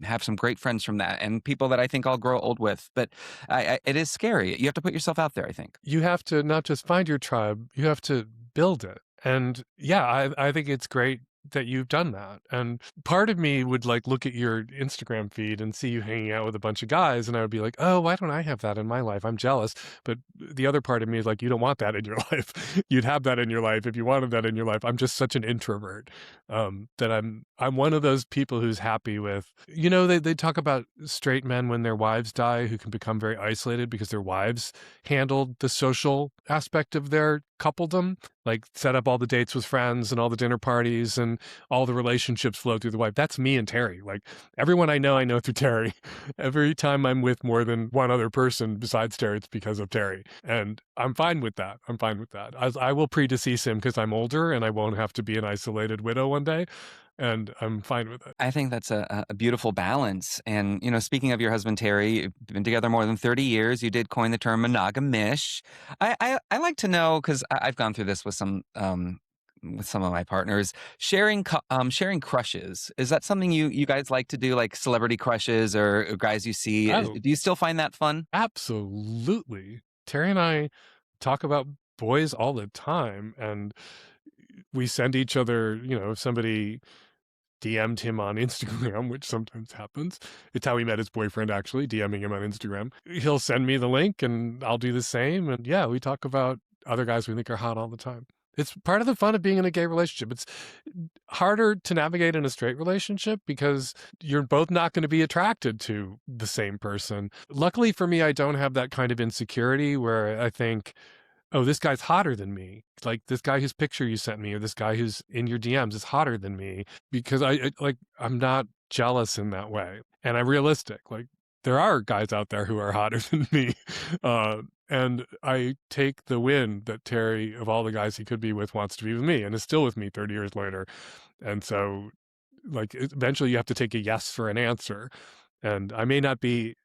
have some great friends from that and people that I think I'll grow old with. But it is scary. You have to put yourself out there, I think. You have to not just find your tribe, you have to build it. And yeah, I think it's great that you've done that. And part of me would like look at your Instagram feed and see you hanging out with a bunch of guys, and I would be like, oh, why don't I have that in my life? I'm jealous. But the other part of me is like, you don't want that in your life. You'd have that in your life if you wanted that in your life. I'm just such an introvert, that I'm one of those people who's happy with, they talk about straight men when their wives die who can become very isolated because their wives handled the social aspect of their coupledom, like set up all the dates with friends and all the dinner parties and all the relationships flow through the wife. That's me and Terry. Like everyone I know through Terry. Every time I'm with more than one other person besides Terry, it's because of Terry. And I'm fine with that. I'm fine with that. I will predecease him because I'm older and I won't have to be an isolated widow one day. And I'm fine with it. I think that's a beautiful balance. And, speaking of your husband, Terry, you've been together more than 30 years. You did coin the term monogamish. I like to know, because I've gone through this with some of my partners, sharing crushes. Is that something you guys like to do, like celebrity crushes or guys you see? Oh, Do you still find that fun? absolutely. Terry and I talk about boys all the time, and we send each other, if somebody DM'd him on Instagram, which sometimes happens. It's how he met his boyfriend, actually, DMing him on Instagram. He'll send me the link and I'll do the same. And yeah, we talk about other guys we think are hot all the time. It's part of the fun of being in a gay relationship. It's harder to navigate in a straight relationship because you're both not going to be attracted to the same person. Luckily for me, I don't have that kind of insecurity where I think, oh, this guy's hotter than me. Like this guy whose picture you sent me or this guy who's in your DMs is hotter than me, because I'm not jealous in that way. And I'm realistic. Like there are guys out there who are hotter than me. And I take the win that Terry, of all the guys he could be with, wants to be with me and is still with me 30 years later. And so like eventually you have to take a yes for an answer. And I may not be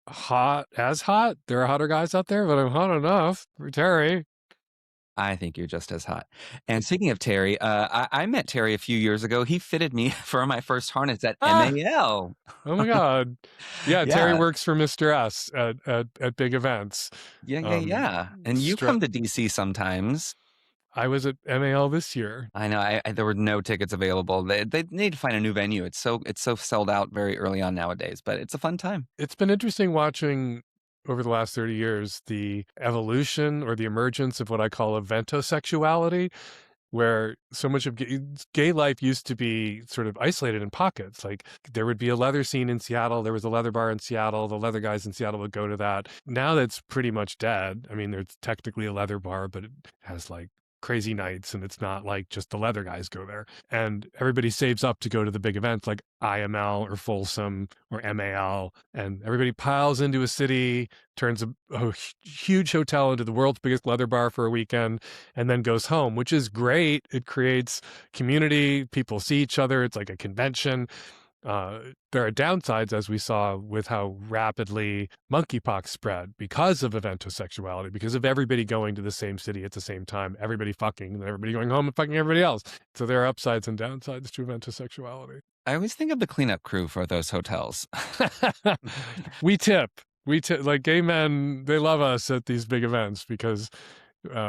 hot. There are hotter guys out there, but I'm hot enough for Terry. I think you're just as hot. And speaking of Terry, I met Terry a few years ago. He fitted me for my first harness at Ah, MAL. oh my God. Yeah, Terry Yeah, works for Mr. S at big events. yeah, yeah, Um, yeah. And you stra- come to DC sometimes. I was at MAL this year. I know. There were no tickets available. They need to find a new venue. It's so sold out very early on nowadays. But it's a fun time. It's been interesting watching over the last 30 years the evolution or the emergence of what I call eventosexuality, where so much of gay life used to be sort of isolated in pockets. Like there would be a leather scene in Seattle. There was a leather bar in Seattle. The leather guys in Seattle would go to that. Now that's pretty much dead. I mean, there's technically a leather bar, but it has like crazy nights and it's not like just the leather guys go there. And everybody saves up to go to the big events like IML or Folsom or MAL. And everybody piles into a city, turns a huge hotel into the world's biggest leather bar for a weekend, and then goes home, which is great. It creates community. People see each other. It's like a convention. There are downsides, as we saw with how rapidly monkeypox spread because of eventosexuality, because of everybody going to the same city at the same time, everybody fucking, and everybody going home and fucking everybody else. So there are upsides and downsides to eventosexuality. I always think of the cleanup crew for those hotels. We tip. Like gay men, they love us at these big events because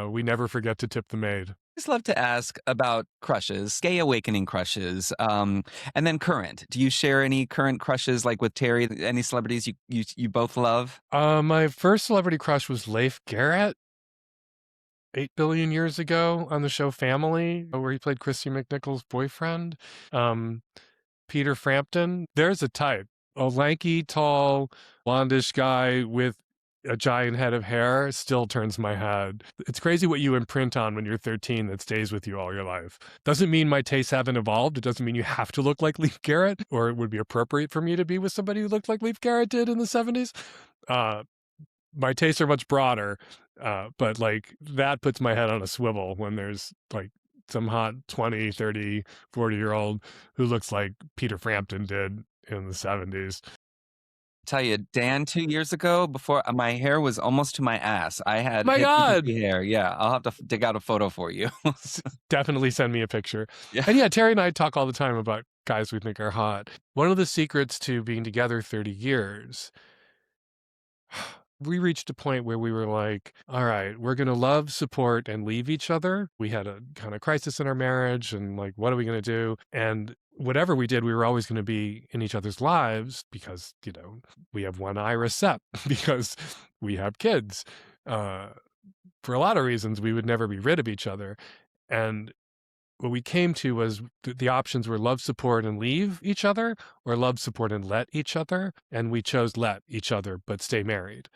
we never forget to tip the maid. I just love to ask about crushes, gay awakening crushes, and then current. Do you share any current crushes, like with Terry? Any celebrities you both love? My first celebrity crush was Leif Garrett 8 billion years ago on the show Family, where he played Christy McNichol's boyfriend. Peter Frampton, there's a type, a lanky, tall, blondish guy with a giant head of hair still turns my head. It's crazy what you imprint on when you're 13 that stays with you all your life. Doesn't mean my tastes haven't evolved. It doesn't mean you have to look like Leif Garrett, or it would be appropriate for me to be with somebody who looked like Leif Garrett did in the 70s. My tastes are much broader, but like that puts my head on a swivel when there's like some hot 20, 30, 40-year-old who looks like Peter Frampton did in the 70s. Tell you, Dan, 2 years ago, before my hair was almost to my ass. I had My hippy God. dippy hair. Yeah, I'll have to dig out a photo for you. Definitely send me a picture. Yeah. And yeah, Terry and I talk all the time about guys we think are hot. One of the secrets to being together 30 years, we reached a point where we were like, all right, we're going to love, support, and leave each other. We had a kind of crisis in our marriage and like, what are we going to do? And whatever we did, we were always going to be in each other's lives because, you know, we have one iris set because we have kids. For a lot of reasons, we would never be rid of each other. And what we came to was the options were love, support, and leave each other, or love, support, and let each other. And we chose let each other, but stay married.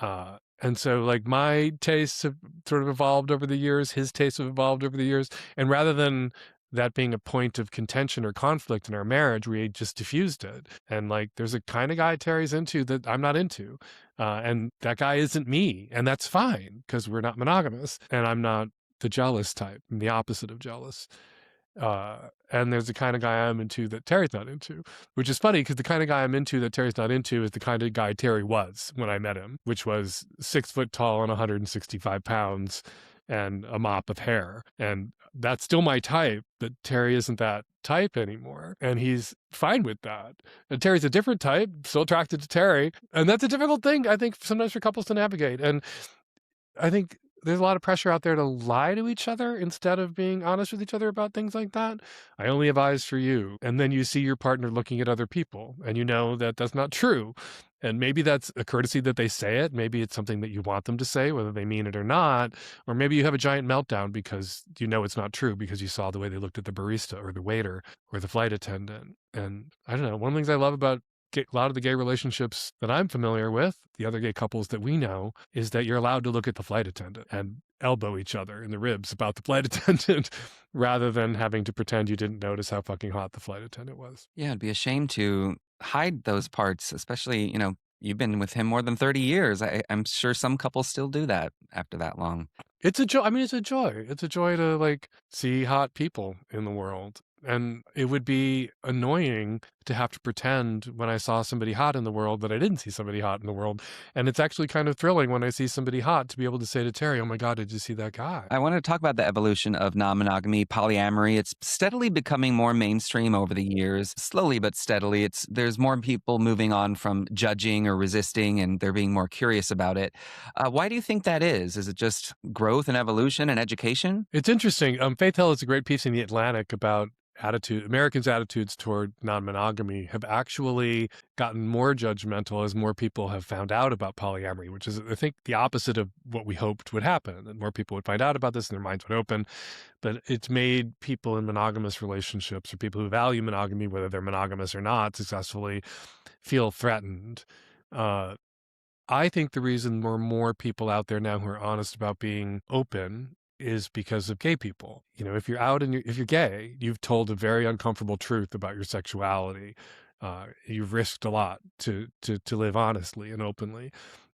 And so, like, my tastes have sort of evolved over the years, his tastes have evolved over the years. And rather than that being a point of contention or conflict in our marriage, we just diffused it. And like, there's a kind of guy Terry's into that I'm not into. And that guy isn't me. And that's fine because we're not monogamous. And I'm not the jealous type. I'm the opposite of jealous. And there's the kind of guy I'm into that Terry's not into, which is funny because the kind of guy I'm into that Terry's not into is the kind of guy Terry was when I met him, which was 6 foot tall and 165 pounds and a mop of hair. And that's still my type, but Terry isn't that type anymore. And he's fine with that. And Terry's a different type, still attracted to Terry. And that's a difficult thing, I think, sometimes for couples to navigate. And I think there's a lot of pressure out there to lie to each other instead of being honest with each other about things like that. I only have eyes for you. And then you see your partner looking at other people and you know that that's not true. And maybe that's a courtesy that they say it. Maybe it's something that you want them to say, whether they mean it or not. Or maybe you have a giant meltdown because you know it's not true because you saw the way they looked at the barista or the waiter or the flight attendant. And I don't know. One of the things I love about a lot of the gay relationships that I'm familiar with, the other gay couples that we know, is that you're allowed to look at the flight attendant and elbow each other in the ribs about the flight attendant rather than having to pretend you didn't notice how fucking hot the flight attendant was. Yeah, it'd be a shame to hide those parts, especially, you've been with him more than 30 years. I'm sure some couples still do that after that long. It's a joy. I mean, it's a joy. It's a joy to like see hot people in the world. And it would be annoying to have to pretend when I saw somebody hot in the world that I didn't see somebody hot in the world. And it's actually kind of thrilling when I see somebody hot to be able to say to Terry, oh my God, did you see that guy? I want to talk about the evolution of non-monogamy, polyamory. It's steadily becoming more mainstream over the years, slowly but steadily. There's more people moving on from judging or resisting, and they're being more curious about it. Why do you think that is? Is it just growth and evolution and education? It's interesting. Faith Hill has a great piece in The Atlantic about Americans' attitudes toward non-monogamy have actually gotten more judgmental as more people have found out about polyamory, which is, I think, the opposite of what we hoped would happen. And more people would find out about this and their minds would open. But it's made people in monogamous relationships or people who value monogamy, whether they're monogamous or not, successfully feel threatened. I think the reason there are more people out there now who are honest about being open is because of gay people. You know, if you're out and if you're gay, you've told a very uncomfortable truth about your sexuality. You've risked a lot to live honestly and openly.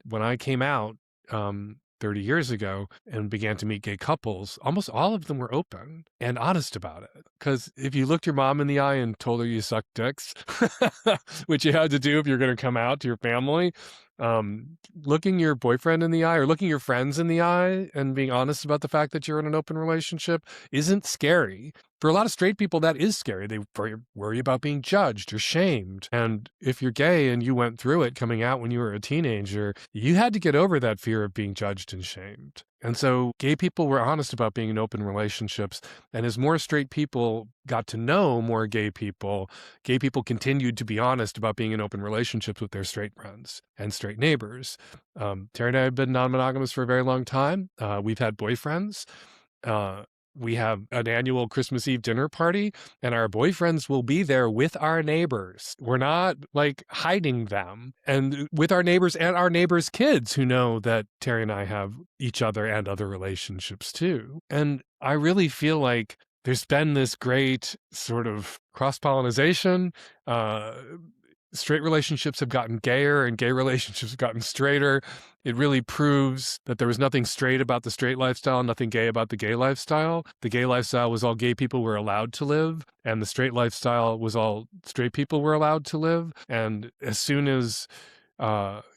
When I came out 30 years ago and began to meet gay couples, almost all of them were open and honest about it. Because if you looked your mom in the eye and told her you sucked dicks, which you had to do if you're going to come out to your family, looking your boyfriend in the eye or looking your friends in the eye and being honest about the fact that you're in an open relationship isn't scary. For a lot of straight people, that is scary. They worry about being judged or shamed. And if you're gay and you went through it coming out when you were a teenager, you had to get over that fear of being judged and shamed. And so gay people were honest about being in open relationships. And as more straight people got to know more gay people continued to be honest about being in open relationships with their straight friends and straight neighbors. Terry and I have been non-monogamous for a very long time. We've had boyfriends. We have an annual Christmas Eve dinner party, and our boyfriends will be there with our neighbors. We're not like hiding them, and with our neighbors and our neighbors' kids who know that Terry and I have each other and other relationships too. And I really feel like there's been this great sort of cross-pollination. straight relationships have gotten gayer and gay relationships have gotten straighter. It really proves that there was nothing straight about the straight lifestyle, nothing gay about the gay lifestyle. The gay lifestyle was all gay people were allowed to live, and the straight lifestyle was all straight people were allowed to live. And as soon as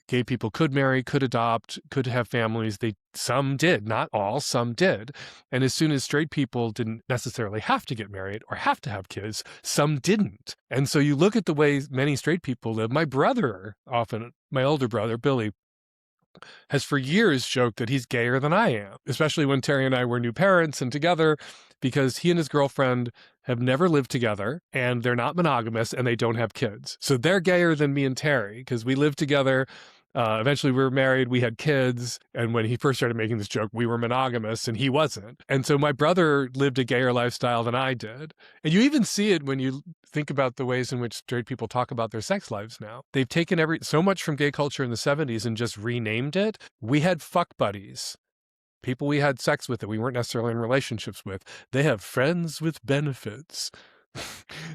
gay people could marry, could adopt, could have families, some did, not all, some did. And as soon as straight people didn't necessarily have to get married or have to have kids, some didn't. And so you look at the way many straight people live. My brother, often, my older brother, Billy, has for years joked that he's gayer than I am, especially when Terry and I were new parents and together, because he and his girlfriend have never lived together and they're not monogamous and they don't have kids. So they're gayer than me and Terry because we lived together. Eventually we were married, we had kids. And when he first started making this joke, we were monogamous and he wasn't. And so my brother lived a gayer lifestyle than I did. And you even see it when you think about the ways in which straight people talk about their sex lives now. They've taken so much from gay culture in the 70s and just renamed it. We had fuck buddies. People we had sex with that we weren't necessarily in relationships with. They have friends with benefits.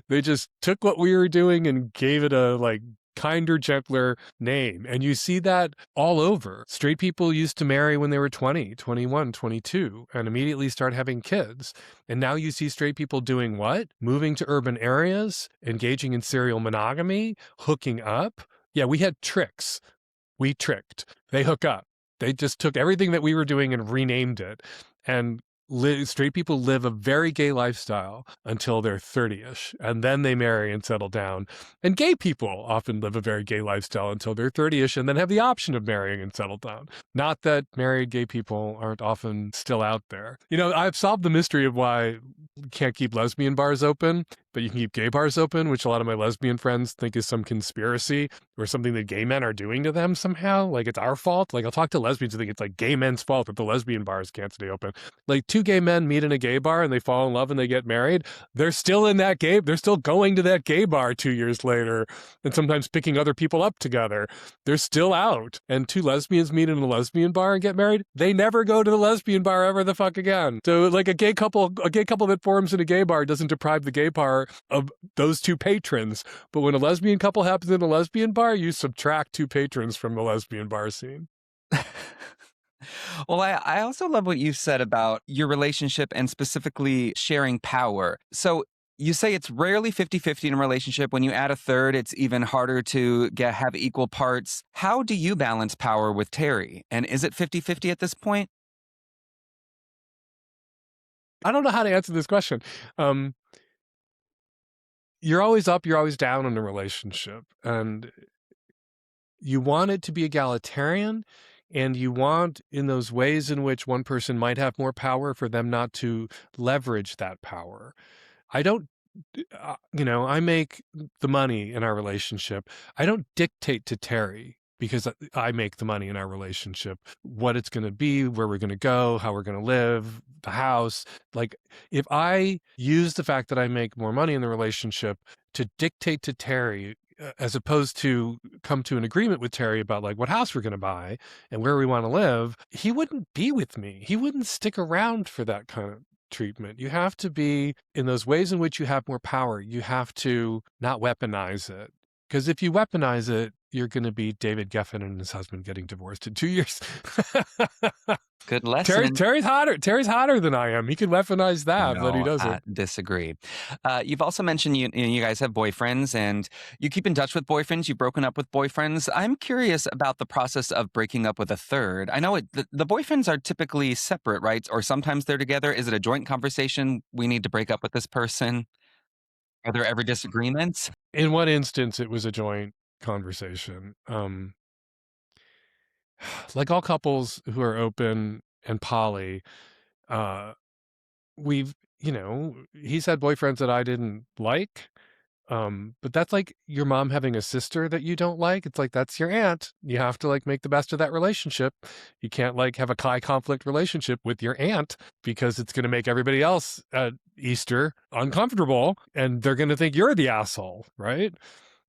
They just took what we were doing and gave it a kinder, gentler name. And you see that all over. Straight people used to marry when they were 20, 21, 22, and immediately start having kids. And now you see straight people doing what? Moving to urban areas, engaging in serial monogamy, hooking up. Yeah, we had tricks. We tricked. They hook up. They just took everything that we were doing and renamed it. And straight people live a very gay lifestyle until they're 30-ish, and then they marry and settle down. And gay people often live a very gay lifestyle until they're 30-ish and then have the option of marrying and settle down. Not that married gay people aren't often still out there. I've solved the mystery of why you can't keep lesbian bars open, but you can keep gay bars open, which a lot of my lesbian friends think is some conspiracy or something that gay men are doing to them somehow. Like it's our fault. Like I'll talk to lesbians who think it's like gay men's fault that the lesbian bars can't stay open. Like two gay men meet in a gay bar and they fall in love and they get married. They're still they're still going to that gay bar 2 years later and sometimes picking other people up together. They're still out. And two lesbians meet in a lesbian bar and get married. They never go to the lesbian bar ever the fuck again. So like a gay couple that forms in a gay bar doesn't deprive the gay bar of those two patrons. But when a lesbian couple happens in a lesbian bar, you subtract two patrons from the lesbian bar scene. Well, I also love what you said about your relationship and specifically sharing power. So you say it's rarely 50-50 in a relationship. When you add a third, it's even harder to have equal parts. How do you balance power with Terry? And is it 50-50 at this point? I don't know how to answer this question. You're always up, you're always down in a relationship. And you want it to be egalitarian, and you want, in those ways in which one person might have more power, for them not to leverage that power. I don't, I make the money in our relationship. I don't dictate to Terry, because I make the money in our relationship, what it's going to be, where we're going to go, how we're going to live, the house. Like, if I use the fact that I make more money in the relationship to dictate to Terry, as opposed to come to an agreement with Terry about like what house we're going to buy and where we want to live, he wouldn't be with me. He wouldn't stick around for that kind of treatment. You have to be, in those ways in which you have more power, you have to not weaponize it. Because if you weaponize it, you're going to be David Geffen and his husband getting divorced in 2 years. Good lesson. Terry's hotter. Terry's hotter than I am. He could weaponize that, but he doesn't. Disagree. You've also mentioned you guys have boyfriends and you keep in touch with boyfriends. You've broken up with boyfriends. I'm curious about the process of breaking up with a third. I know the boyfriends are typically separate, right? Or sometimes they're together. Is it a joint conversation? We need to break up with this person. Are there ever disagreements? In one instance, it was a joint conversation. Like all couples who are open and poly, we've, he's had boyfriends that I didn't like. But that's like your mom having a sister that you don't like. It's like, that's your aunt. You have to like make the best of that relationship. You can't like have a high conflict relationship with your aunt, because it's going to make everybody else at Easter uncomfortable and they're going to think you're the asshole, right?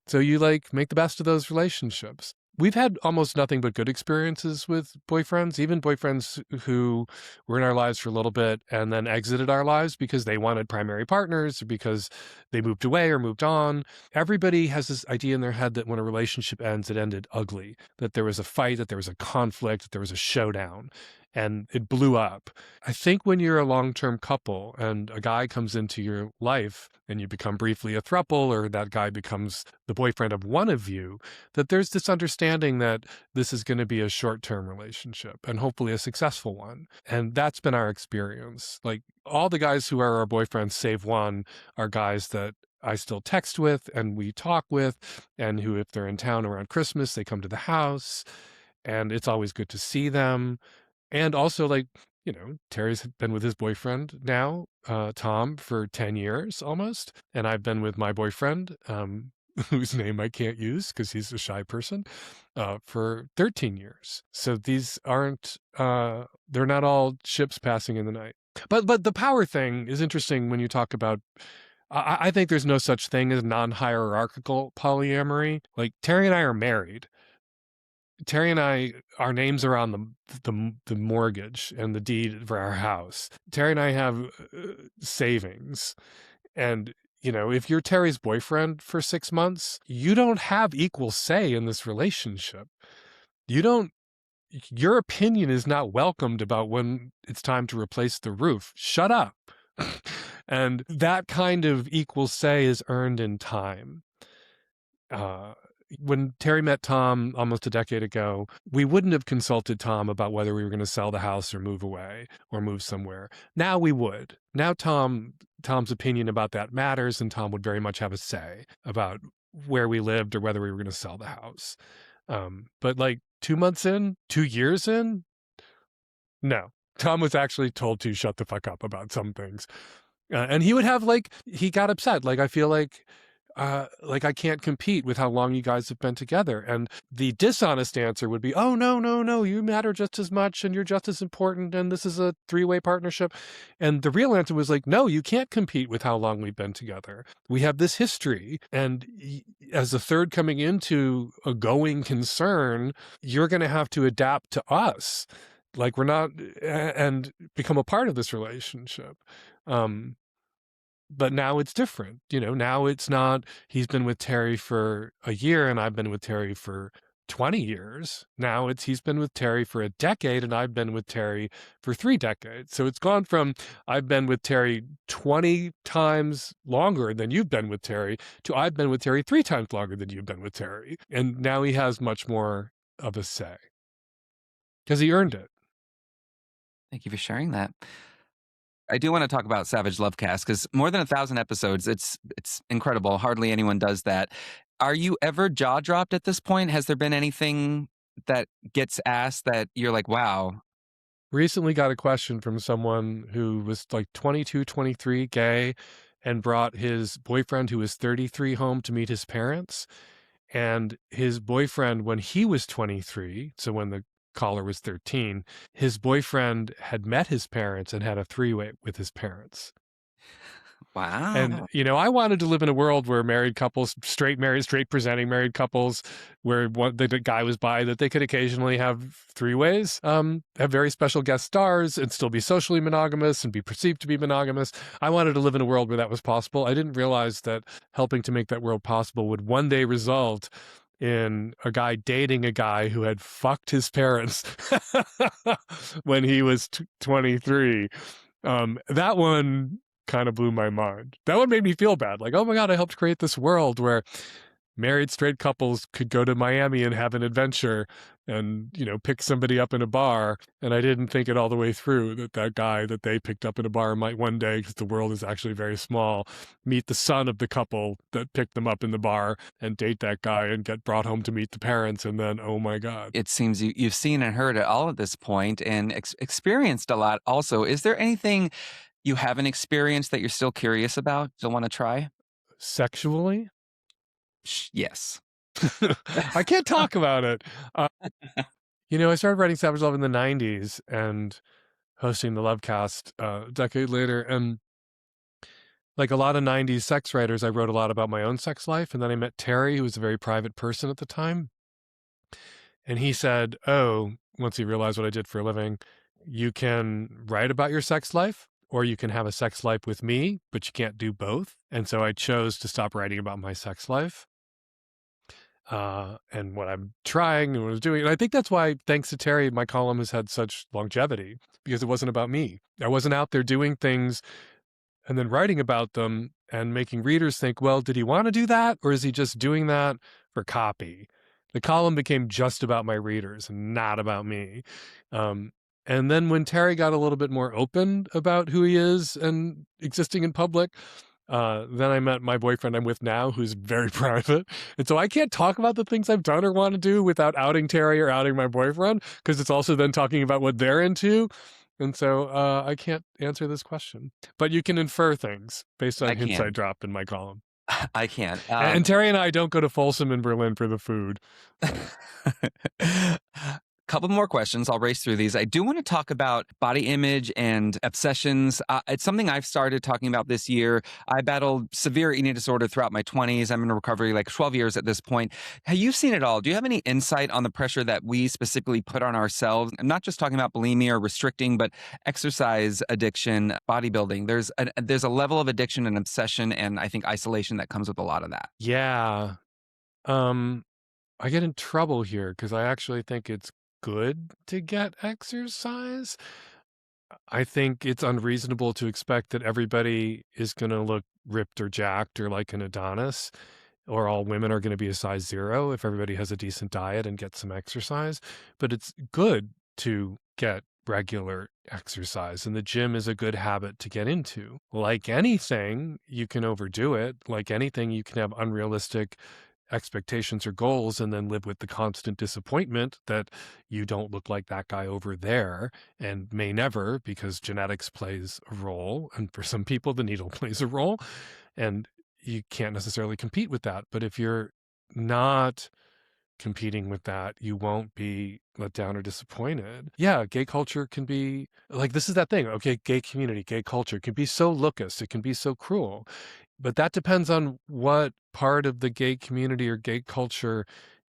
So you like make the best of those relationships. we've had almost nothing but good experiences with boyfriends, even boyfriends who were in our lives for a little bit and then exited our lives because they wanted primary partners or because they moved away or moved on. Everybody has this idea in their head that when a relationship ends, it ended ugly, that there was a fight, that there was a conflict, that there was a showdown, and it blew up. I think when you're a long-term couple and a guy comes into your life and you become briefly a throuple, or that guy becomes the boyfriend of one of you, that there's this understanding that this is going to be a short-term relationship and hopefully a successful one. And that's been our experience. Like, all the guys who are our boyfriends, save one, are guys that I still text with and we talk with, and who, if they're in town around Christmas, they come to the house, and it's always good to see them. And also, like, Terry's been with his boyfriend now, Tom, for 10 years almost. And I've been with my boyfriend, whose name I can't use because he's a shy person, for 13 years. So these aren't, they're not all ships passing in the night. But the power thing is interesting when you talk about, I think there's no such thing as non-hierarchical polyamory. Like, Terry and I are married. Terry and I, our names are on the mortgage and the deed for our house. Terry and I have savings. And, if you're Terry's boyfriend for 6 months, you don't have equal say in this relationship. Your opinion is not welcomed about when it's time to replace the roof. Shut up. And that kind of equal say is earned in time. When Terry met Tom almost a decade ago, we wouldn't have consulted Tom about whether we were going to sell the house or move away or move somewhere. Now we would. Now Tom's opinion about that matters, and Tom would very much have a say about where we lived or whether we were going to sell the house. But like 2 months in, 2 years in, no. Tom was actually told to shut the fuck up about some things. And he would have, like, he got upset. Like, I feel like I can't compete with how long you guys have been together. And the dishonest answer would be, oh, no, you matter just as much and you're just as important. And this is a 3-way partnership. And the real answer was like, no, you can't compete with how long we've been together. We have this history. And as a third coming into a going concern, you're going to have to adapt to us. Like, we're not, and become a part of this relationship. But now it's different. Now it's not, he's been with Terry for a year and I've been with Terry for 20 years. Now it's, he's been with Terry for a decade and I've been with Terry for 3 decades. So it's gone from, I've been with Terry 20 times longer than you've been with Terry, to I've been with Terry 3 times longer than you've been with Terry. And now he has much more of a say because he earned it. Thank you for sharing that. I do want to talk about Savage Lovecast because more than 1,000 episodes, it's incredible. Hardly anyone does that. Are you ever jaw dropped at this point? Has there been anything that gets asked that you're like, wow? Recently got a question from someone who was like 22, 23, gay, and brought his boyfriend who was 33 home to meet his parents. And his boyfriend, when he was 23, so when the caller was 13, his boyfriend had met his parents and had a 3-way with his parents. Wow. And, I wanted to live in a world where married couples, straight presenting married couples, where the guy was bi, that they could occasionally have 3-ways, have very special guest stars and still be socially monogamous and be perceived to be monogamous. I wanted to live in a world where that was possible. I didn't realize that helping to make that world possible would one day result in a guy dating a guy who had fucked his parents when he was 23. That one kind of blew my mind. That one made me feel bad. Like, oh my God, I helped create this world where married straight couples could go to Miami and have an adventure and, pick somebody up in a bar. And I didn't think it all the way through that guy that they picked up in a bar might one day, because the world is actually very small, meet the son of the couple that picked them up in the bar and date that guy and get brought home to meet the parents. And then, oh my God. It seems you've seen and heard it all at this point and experienced a lot also. Is there anything you haven't experienced that you're still curious about, still want to try? Sexually? Yes. I can't talk about it. I started writing Savage Love in the 90s and hosting the Lovecast a decade later. And like a lot of 90s sex writers, I wrote a lot about my own sex life. And then I met Terry, who was a very private person at the time. And he said, oh, once he realized what I did for a living, you can write about your sex life or you can have a sex life with me, but you can't do both. And so I chose to stop writing about my sex life. And what I'm trying and what I was doing. And I think that's why, thanks to Terry, my column has had such longevity, because it wasn't about me. I wasn't out there doing things and then writing about them and making readers think, well, did he want to do that? Or is he just doing that for copy? The column became just about my readers and not about me. And then when Terry got a little bit more open about who he is and existing in public, then I met my boyfriend I'm with now, who's very private. And so I can't talk about the things I've done or want to do without outing Terry or outing my boyfriend, because it's also then talking about what they're into. And so I can't answer this question. But you can infer things based on hints I drop in my column. I can. And Terry and I don't go to Folsom in Berlin for the food. Couple more questions. I'll race through these. I do want to talk about body image and obsessions. It's something I've started talking about this year. I battled severe eating disorder throughout my 20s. I'm in recovery like 12 years at this point. Have you seen it all? Do you have any insight on the pressure that we specifically put on ourselves? I'm not just talking about bulimia or restricting, but exercise addiction, bodybuilding. There's a level of addiction and obsession and I think isolation that comes with a lot of that. Yeah. I get in trouble here because I actually think it's good to get exercise. I think it's unreasonable to expect that everybody is going to look ripped or jacked or like an Adonis, or all women are going to be a size 0 if everybody has a decent diet and gets some exercise. But it's good to get regular exercise, and the gym is a good habit to get into. Like anything, you can overdo it. Like anything, you can have unrealistic expectations or goals and then live with the constant disappointment that you don't look like that guy over there, and may never, because genetics plays a role, and for some people the needle plays a role, and you can't necessarily compete with that. But if you're not competing with that, you won't be let down or disappointed. Yeah, gay culture can be like, this is that thing. Okay, gay community, gay culture can be so locust, it can be so cruel. But that depends on what part of the gay community or gay culture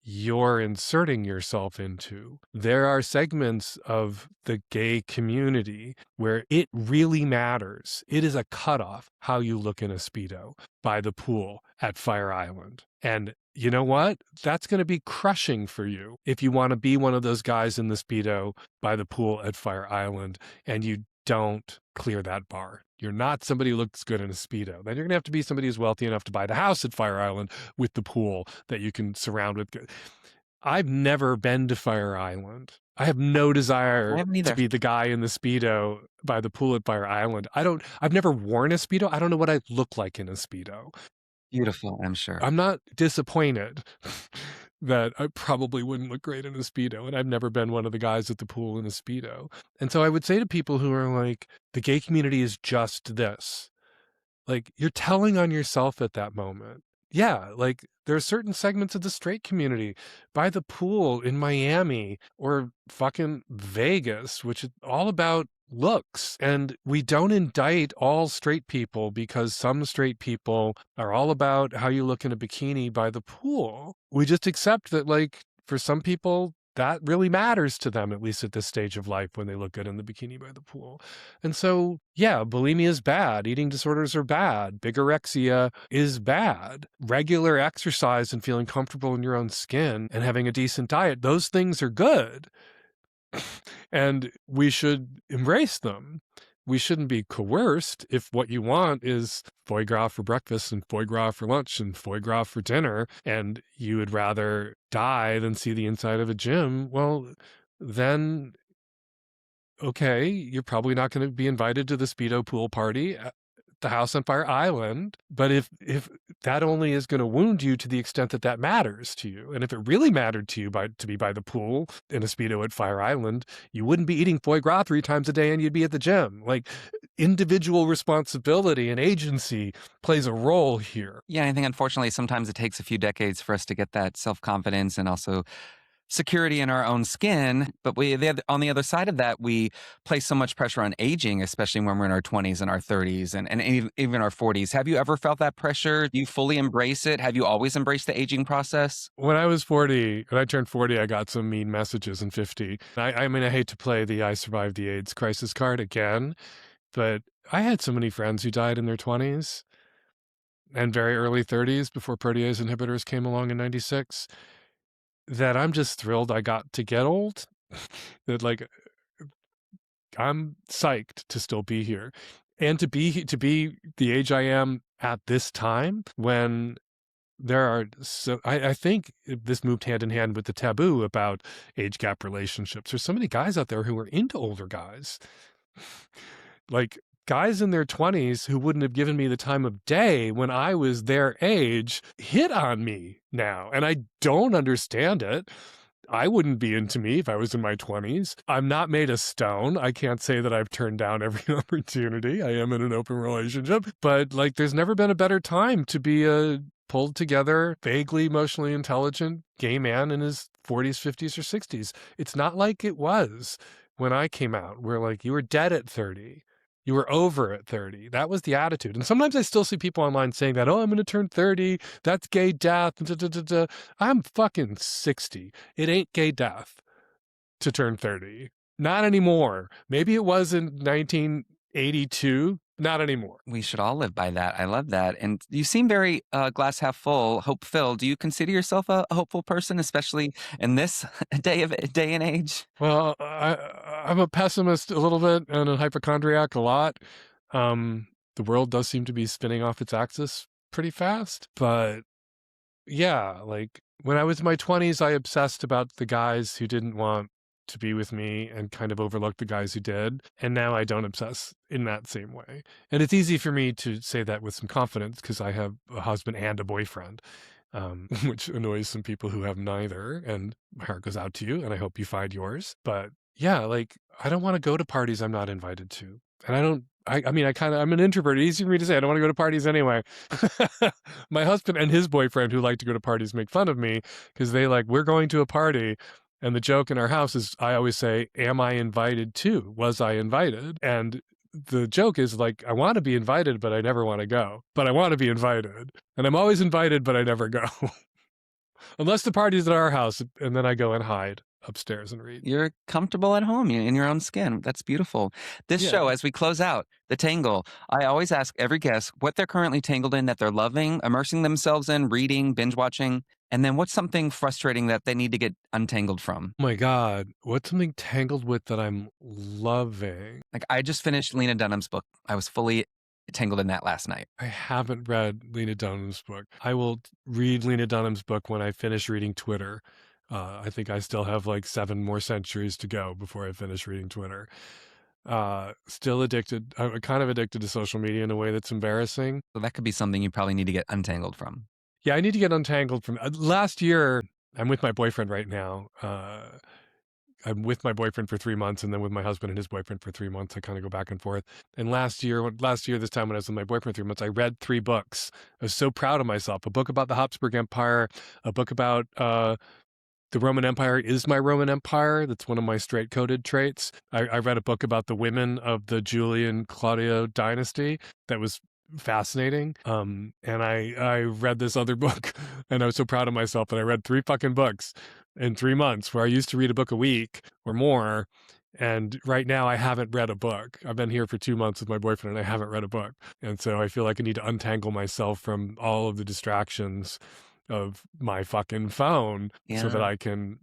you're inserting yourself into. There are segments of the gay community where it really matters. It is a cutoff how you look in a Speedo by the pool at Fire Island. And you know what? That's going to be crushing for you if you want to be one of those guys in the Speedo by the pool at Fire Island and you don't clear that bar. You're not somebody who looks good in a Speedo. Then you're going to have to be somebody who's wealthy enough to buy the house at Fire Island with the pool that you can surround with. I've never been to Fire Island. I have no desire to be the guy in the Speedo by the pool at Fire Island. I've never worn a Speedo. I don't know what I look like in a Speedo. Beautiful, I'm sure. I'm not disappointed that I probably wouldn't look great in a Speedo, and I've never been one of the guys at the pool in a Speedo. And so I would say to people who are like, the gay community is just this, like, you're telling on yourself at that moment. Yeah, like there are certain segments of the straight community by the pool in Miami or fucking Vegas, which is all about looks. And we don't indict all straight people because some straight people are all about how you look in a bikini by the pool. We just accept that, like, for some people, that really matters to them, at least at this stage of life when they look good in the bikini by the pool. And so, yeah, bulimia is bad. Eating disorders are bad. Bigorexia is bad. Regular exercise and feeling comfortable in your own skin and having a decent diet, those things are good. And we should embrace them. We shouldn't be coerced if what you want is foie gras for breakfast and foie gras for lunch and foie gras for dinner, and you would rather die than see the inside of a gym. Well, then, okay, you're probably not going to be invited to the Speedo pool party at the house on Fire Island. But if that only is going to wound you to the extent that that matters to you, and if it really mattered to you to be by the pool in a Speedo at Fire Island, you wouldn't be eating foie gras 3 times a day and you'd be at the gym. Like, individual responsibility and agency plays a role here. Yeah, I think unfortunately sometimes it takes a few decades for us to get that self-confidence and also security in our own skin, but on the other side of that, we place so much pressure on aging, especially when we're in our 20s and our 30s and even our 40s. Have you ever felt that pressure? Do you fully embrace it? Have you always embraced the aging process? When I turned 40, I got some mean messages in 50. I mean, I hate to play the I survived the AIDS crisis card again, but I had so many friends who died in their 20s and very early 30s before protease inhibitors came along in 96 that I'm just thrilled I got to get old. That like I'm psyched to still be here and to be the age I am at this time when there are I think this moved hand in hand with the taboo about age gap relationships. There's so many guys out there who are into older guys. Like guys in their 20s who wouldn't have given me the time of day when I was their age hit on me now. And I don't understand it. I wouldn't be into me if I was in my 20s. I'm not made of stone. I can't say that I've turned down every opportunity. I am in an open relationship. But like there's never been a better time to be a pulled together, vaguely emotionally intelligent gay man in his 40s, 50s, or 60s. It's not like it was when I came out, where like you were dead at 30. You were over at 30. That was the attitude. And sometimes I still see people online saying that, oh, I'm going to turn 30. That's gay death. Da, da, da, da. I'm fucking 60. It ain't gay death to turn 30. Not anymore. Maybe it was in 1982. Not anymore. We should all live by that. I love that. And you seem very glass half full, hope filled. Do you consider yourself a hopeful person, especially in this day and age? Well, I'm a pessimist a little bit and a hypochondriac a lot. The world does seem to be spinning off its axis pretty fast. But yeah, like when I was in my 20s, I obsessed about the guys who didn't want to be with me and kind of overlooked the guys who did. And now I don't obsess in that same way. And it's easy for me to say that with some confidence because I have a husband and a boyfriend, which annoys some people who have neither. And my heart goes out to you, and I hope you find yours. But yeah, like I don't want to go to parties I'm not invited to. And I'm an introvert. It's easy for me to say I don't want to go to parties anyway. My husband and his boyfriend who like to go to parties make fun of me because we're going to a party. And the joke in our house is I always say, am I invited to? Was I invited? And the joke is like, I want to be invited, but I never want to go. But I want to be invited. And I'm always invited, but I never go. Unless the party's at our house, and then I go and hide upstairs and read. You're comfortable at home. You're in your own skin. That's beautiful. This show, as we close out, The Tangle, I always ask every guest what they're currently tangled in that they're loving, immersing themselves in, reading, binge watching, and then what's something frustrating that they need to get untangled from? Oh my God, what's something tangled with that I'm loving? Like I just finished Lena Dunham's book. I was fully tangled in that last night. I haven't read Lena Dunham's book. I will read Lena Dunham's book when I finish reading Twitter. I think I still have like 7 more centuries to go before I finish reading Twitter. Still addicted. I'm kind of addicted to social media in a way that's embarrassing. So that could be something you probably need to get untangled from. Yeah, I need to get untangled from last year. I'm with my boyfriend right now. I'm with my boyfriend for 3 months and then with my husband and his boyfriend for 3 months. I kind of go back and forth. And last year, this time when I was with my boyfriend 3 months, I read 3 books. I was so proud of myself. A book about the Habsburg Empire, a book about the Roman Empire is my Roman Empire. That's one of my straight-coded traits. I read a book about the women of the Julian Claudio dynasty that was fascinating. And I read this other book and I was so proud of myself that I read 3 fucking books in 3 months, where I used to read a book a week or more. And right now I haven't read a book. I've been here for 2 months with my boyfriend and I haven't read a book. And so I feel like I need to untangle myself from all of the distractions of my fucking phone so that I can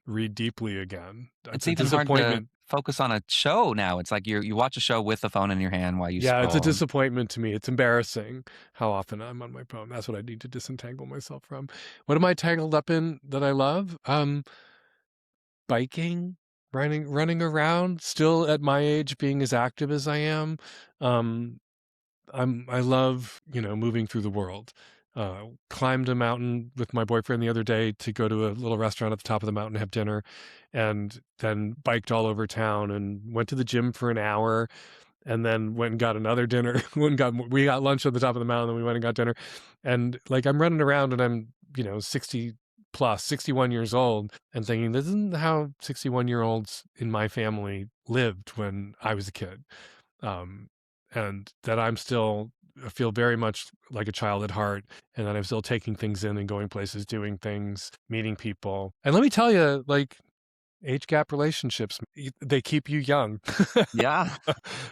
read deeply again. It's even hard to focus on a show now. It's like you watch a show with the phone in your hand while you scroll. It's a disappointment to me. It's embarrassing how often I'm on my phone. That's what I need to disentangle myself from. What am I tangled up in that I love? Biking, running around, still at my age being as active as I am. I love, moving through the world. Climbed a mountain with my boyfriend the other day to go to a little restaurant at the top of the mountain, have dinner, and then biked all over town and went to the gym for an hour and then went and got another dinner. We got lunch at the top of the mountain, then we went and got dinner. And like I'm running around and I'm, 60 plus, 61 years old, and thinking, this isn't how 61-year-olds in my family lived when I was a kid. And that I feel very much like a child at heart, and that I'm still taking things in and going places, doing things, meeting people. And let me tell you, like, age gap relationships, they keep you young. Yeah.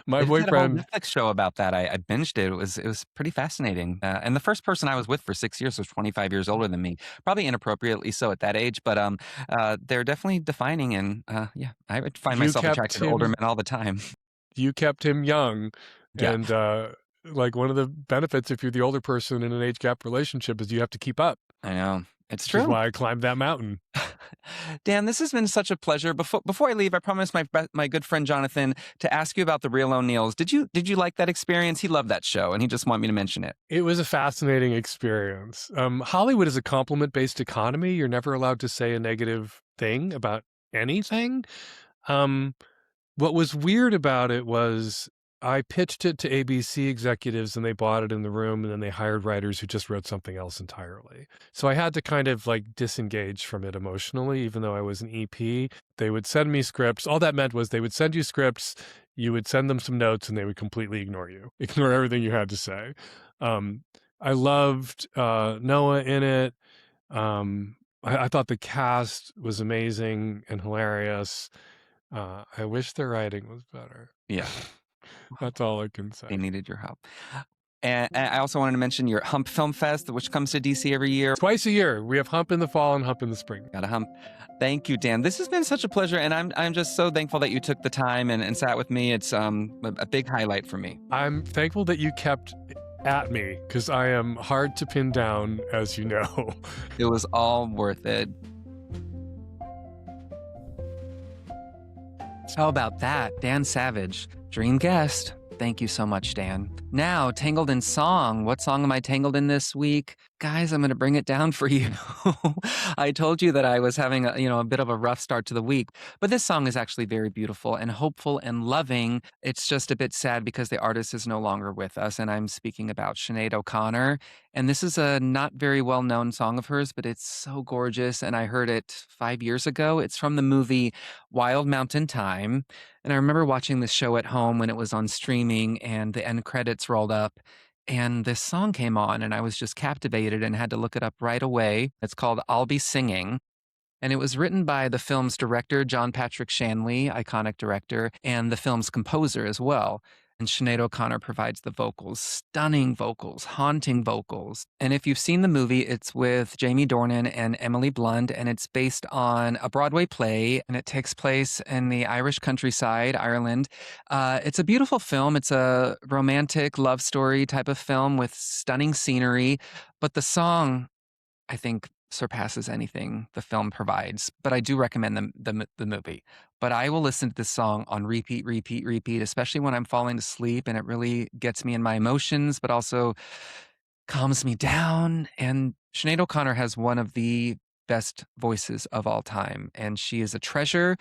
My They just had a whole boyfriend, Netflix show about that. I binged it. It was pretty fascinating. And the first person I was with for 6 years was 25 years older than me, probably inappropriately so at that age. But they're definitely defining. And yeah, I would find you myself kept attracted to older him men all the time. you kept him young. Yeah, And like, one of the benefits if you're the older person in an age gap relationship is you have to keep up, I know. It's which is true. why I climbed that mountain. Dan, this has been such a pleasure. Before I leave, I promised my good friend Jonathan to ask you about the Real O'Neills. Did you like that experience? He loved that show, and he just wanted me to mention it. It was a fascinating experience. Hollywood is a compliment-based economy. You're never allowed to say a negative thing about anything. What was weird about it was I pitched it to ABC executives and they bought it in the room, and then they hired writers who just wrote something else entirely. So I had to kind of like disengage from it emotionally, even though I was an EP. They would send me scripts. All that meant was they would send you scripts, you would send them some notes, and they would completely ignore you, ignore everything you had to say. I loved Noah in it. I thought the cast was amazing and hilarious. I wish their writing was better. Yeah. That's all I can They say. needed your help. And I also wanted to mention your Hump Film Fest, which comes to DC every year. Twice a year. We have Hump in the fall and Hump in the spring. Got a hump. Thank you, Dan. This has been such a pleasure, and I'm just so thankful that you took the time and sat with me. It's a big highlight for me. I'm thankful that you kept at me, because I am hard to pin down, as you know. It was all worth it. How about that? Dan Savage, dream guest. Thank you so much, Dan. Now, tangled in song. What song am I tangled in this week? Guys, I'm going to bring it down for you. I told you that I was having a bit of a rough start to the week, but this song is actually very beautiful and hopeful and loving. It's just a bit sad because the artist is no longer with us, and I'm speaking about Sinead O'Connor. And this is a not very well-known song of hers, but it's so gorgeous, and I heard it 5 years ago. It's from the movie Wild Mountain Thyme. And I remember watching this show at home when it was on streaming and the end credits rolled up and this song came on and I was just captivated and had to look it up right away. It's called I'll Be Singing. And it was written by the film's director, John Patrick Shanley, iconic director, and the film's composer as well. And Sinead O'Connor provides the vocals, stunning vocals, haunting vocals. And if you've seen the movie, it's with Jamie Dornan and Emily Blunt, and it's based on a Broadway play, and it takes place in the Irish countryside, Ireland. It's a beautiful film. It's a romantic love story type of film with stunning scenery. But the song, I think, surpasses anything the film provides. But I do recommend the movie. But I will listen to this song on repeat, especially when I'm falling to sleep, and it really gets me in my emotions, but also calms me down. And Sinead O'Connor has one of the best voices of all time, and she is a treasure.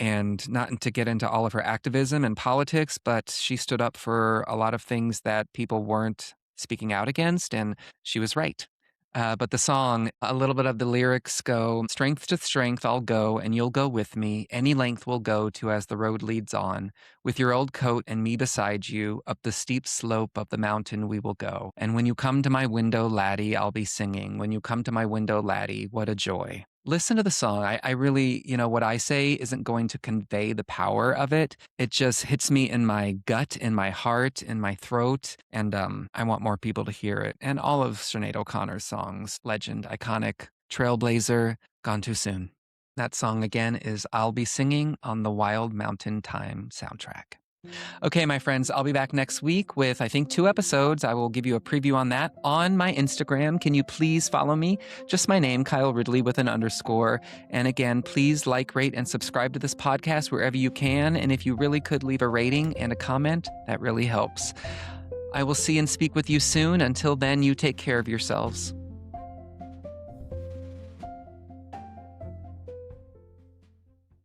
And not to get into all of her activism and politics, but she stood up for a lot of things that people weren't speaking out against, and she was right. But the song, a little bit of the lyrics go, strength to strength I'll go, and you'll go with me. Any length we'll go to as the road leads on. With your old coat and me beside you, up the steep slope of the mountain we will go. And when you come to my window, laddie, I'll be singing. When you come to my window, laddie, what a joy. Listen to the song. I really, what I say isn't going to convey the power of it. It just hits me in my gut, in my heart, in my throat. And I want more people to hear it. And all of Sinead O'Connor's songs, legend, iconic, trailblazer, gone too soon. That song again is I'll Be Singing on the Wild Mountain Thyme soundtrack. Okay, my friends, I'll be back next week with, I think, 2 episodes. I will give you a preview on that on my Instagram. Can you please follow me? Just my name, Kyle Ridley with an _. And again, please like, rate, and subscribe to this podcast wherever you can. And if you really could leave a rating and a comment, that really helps. I will see and speak with you soon. Until then, you take care of yourselves.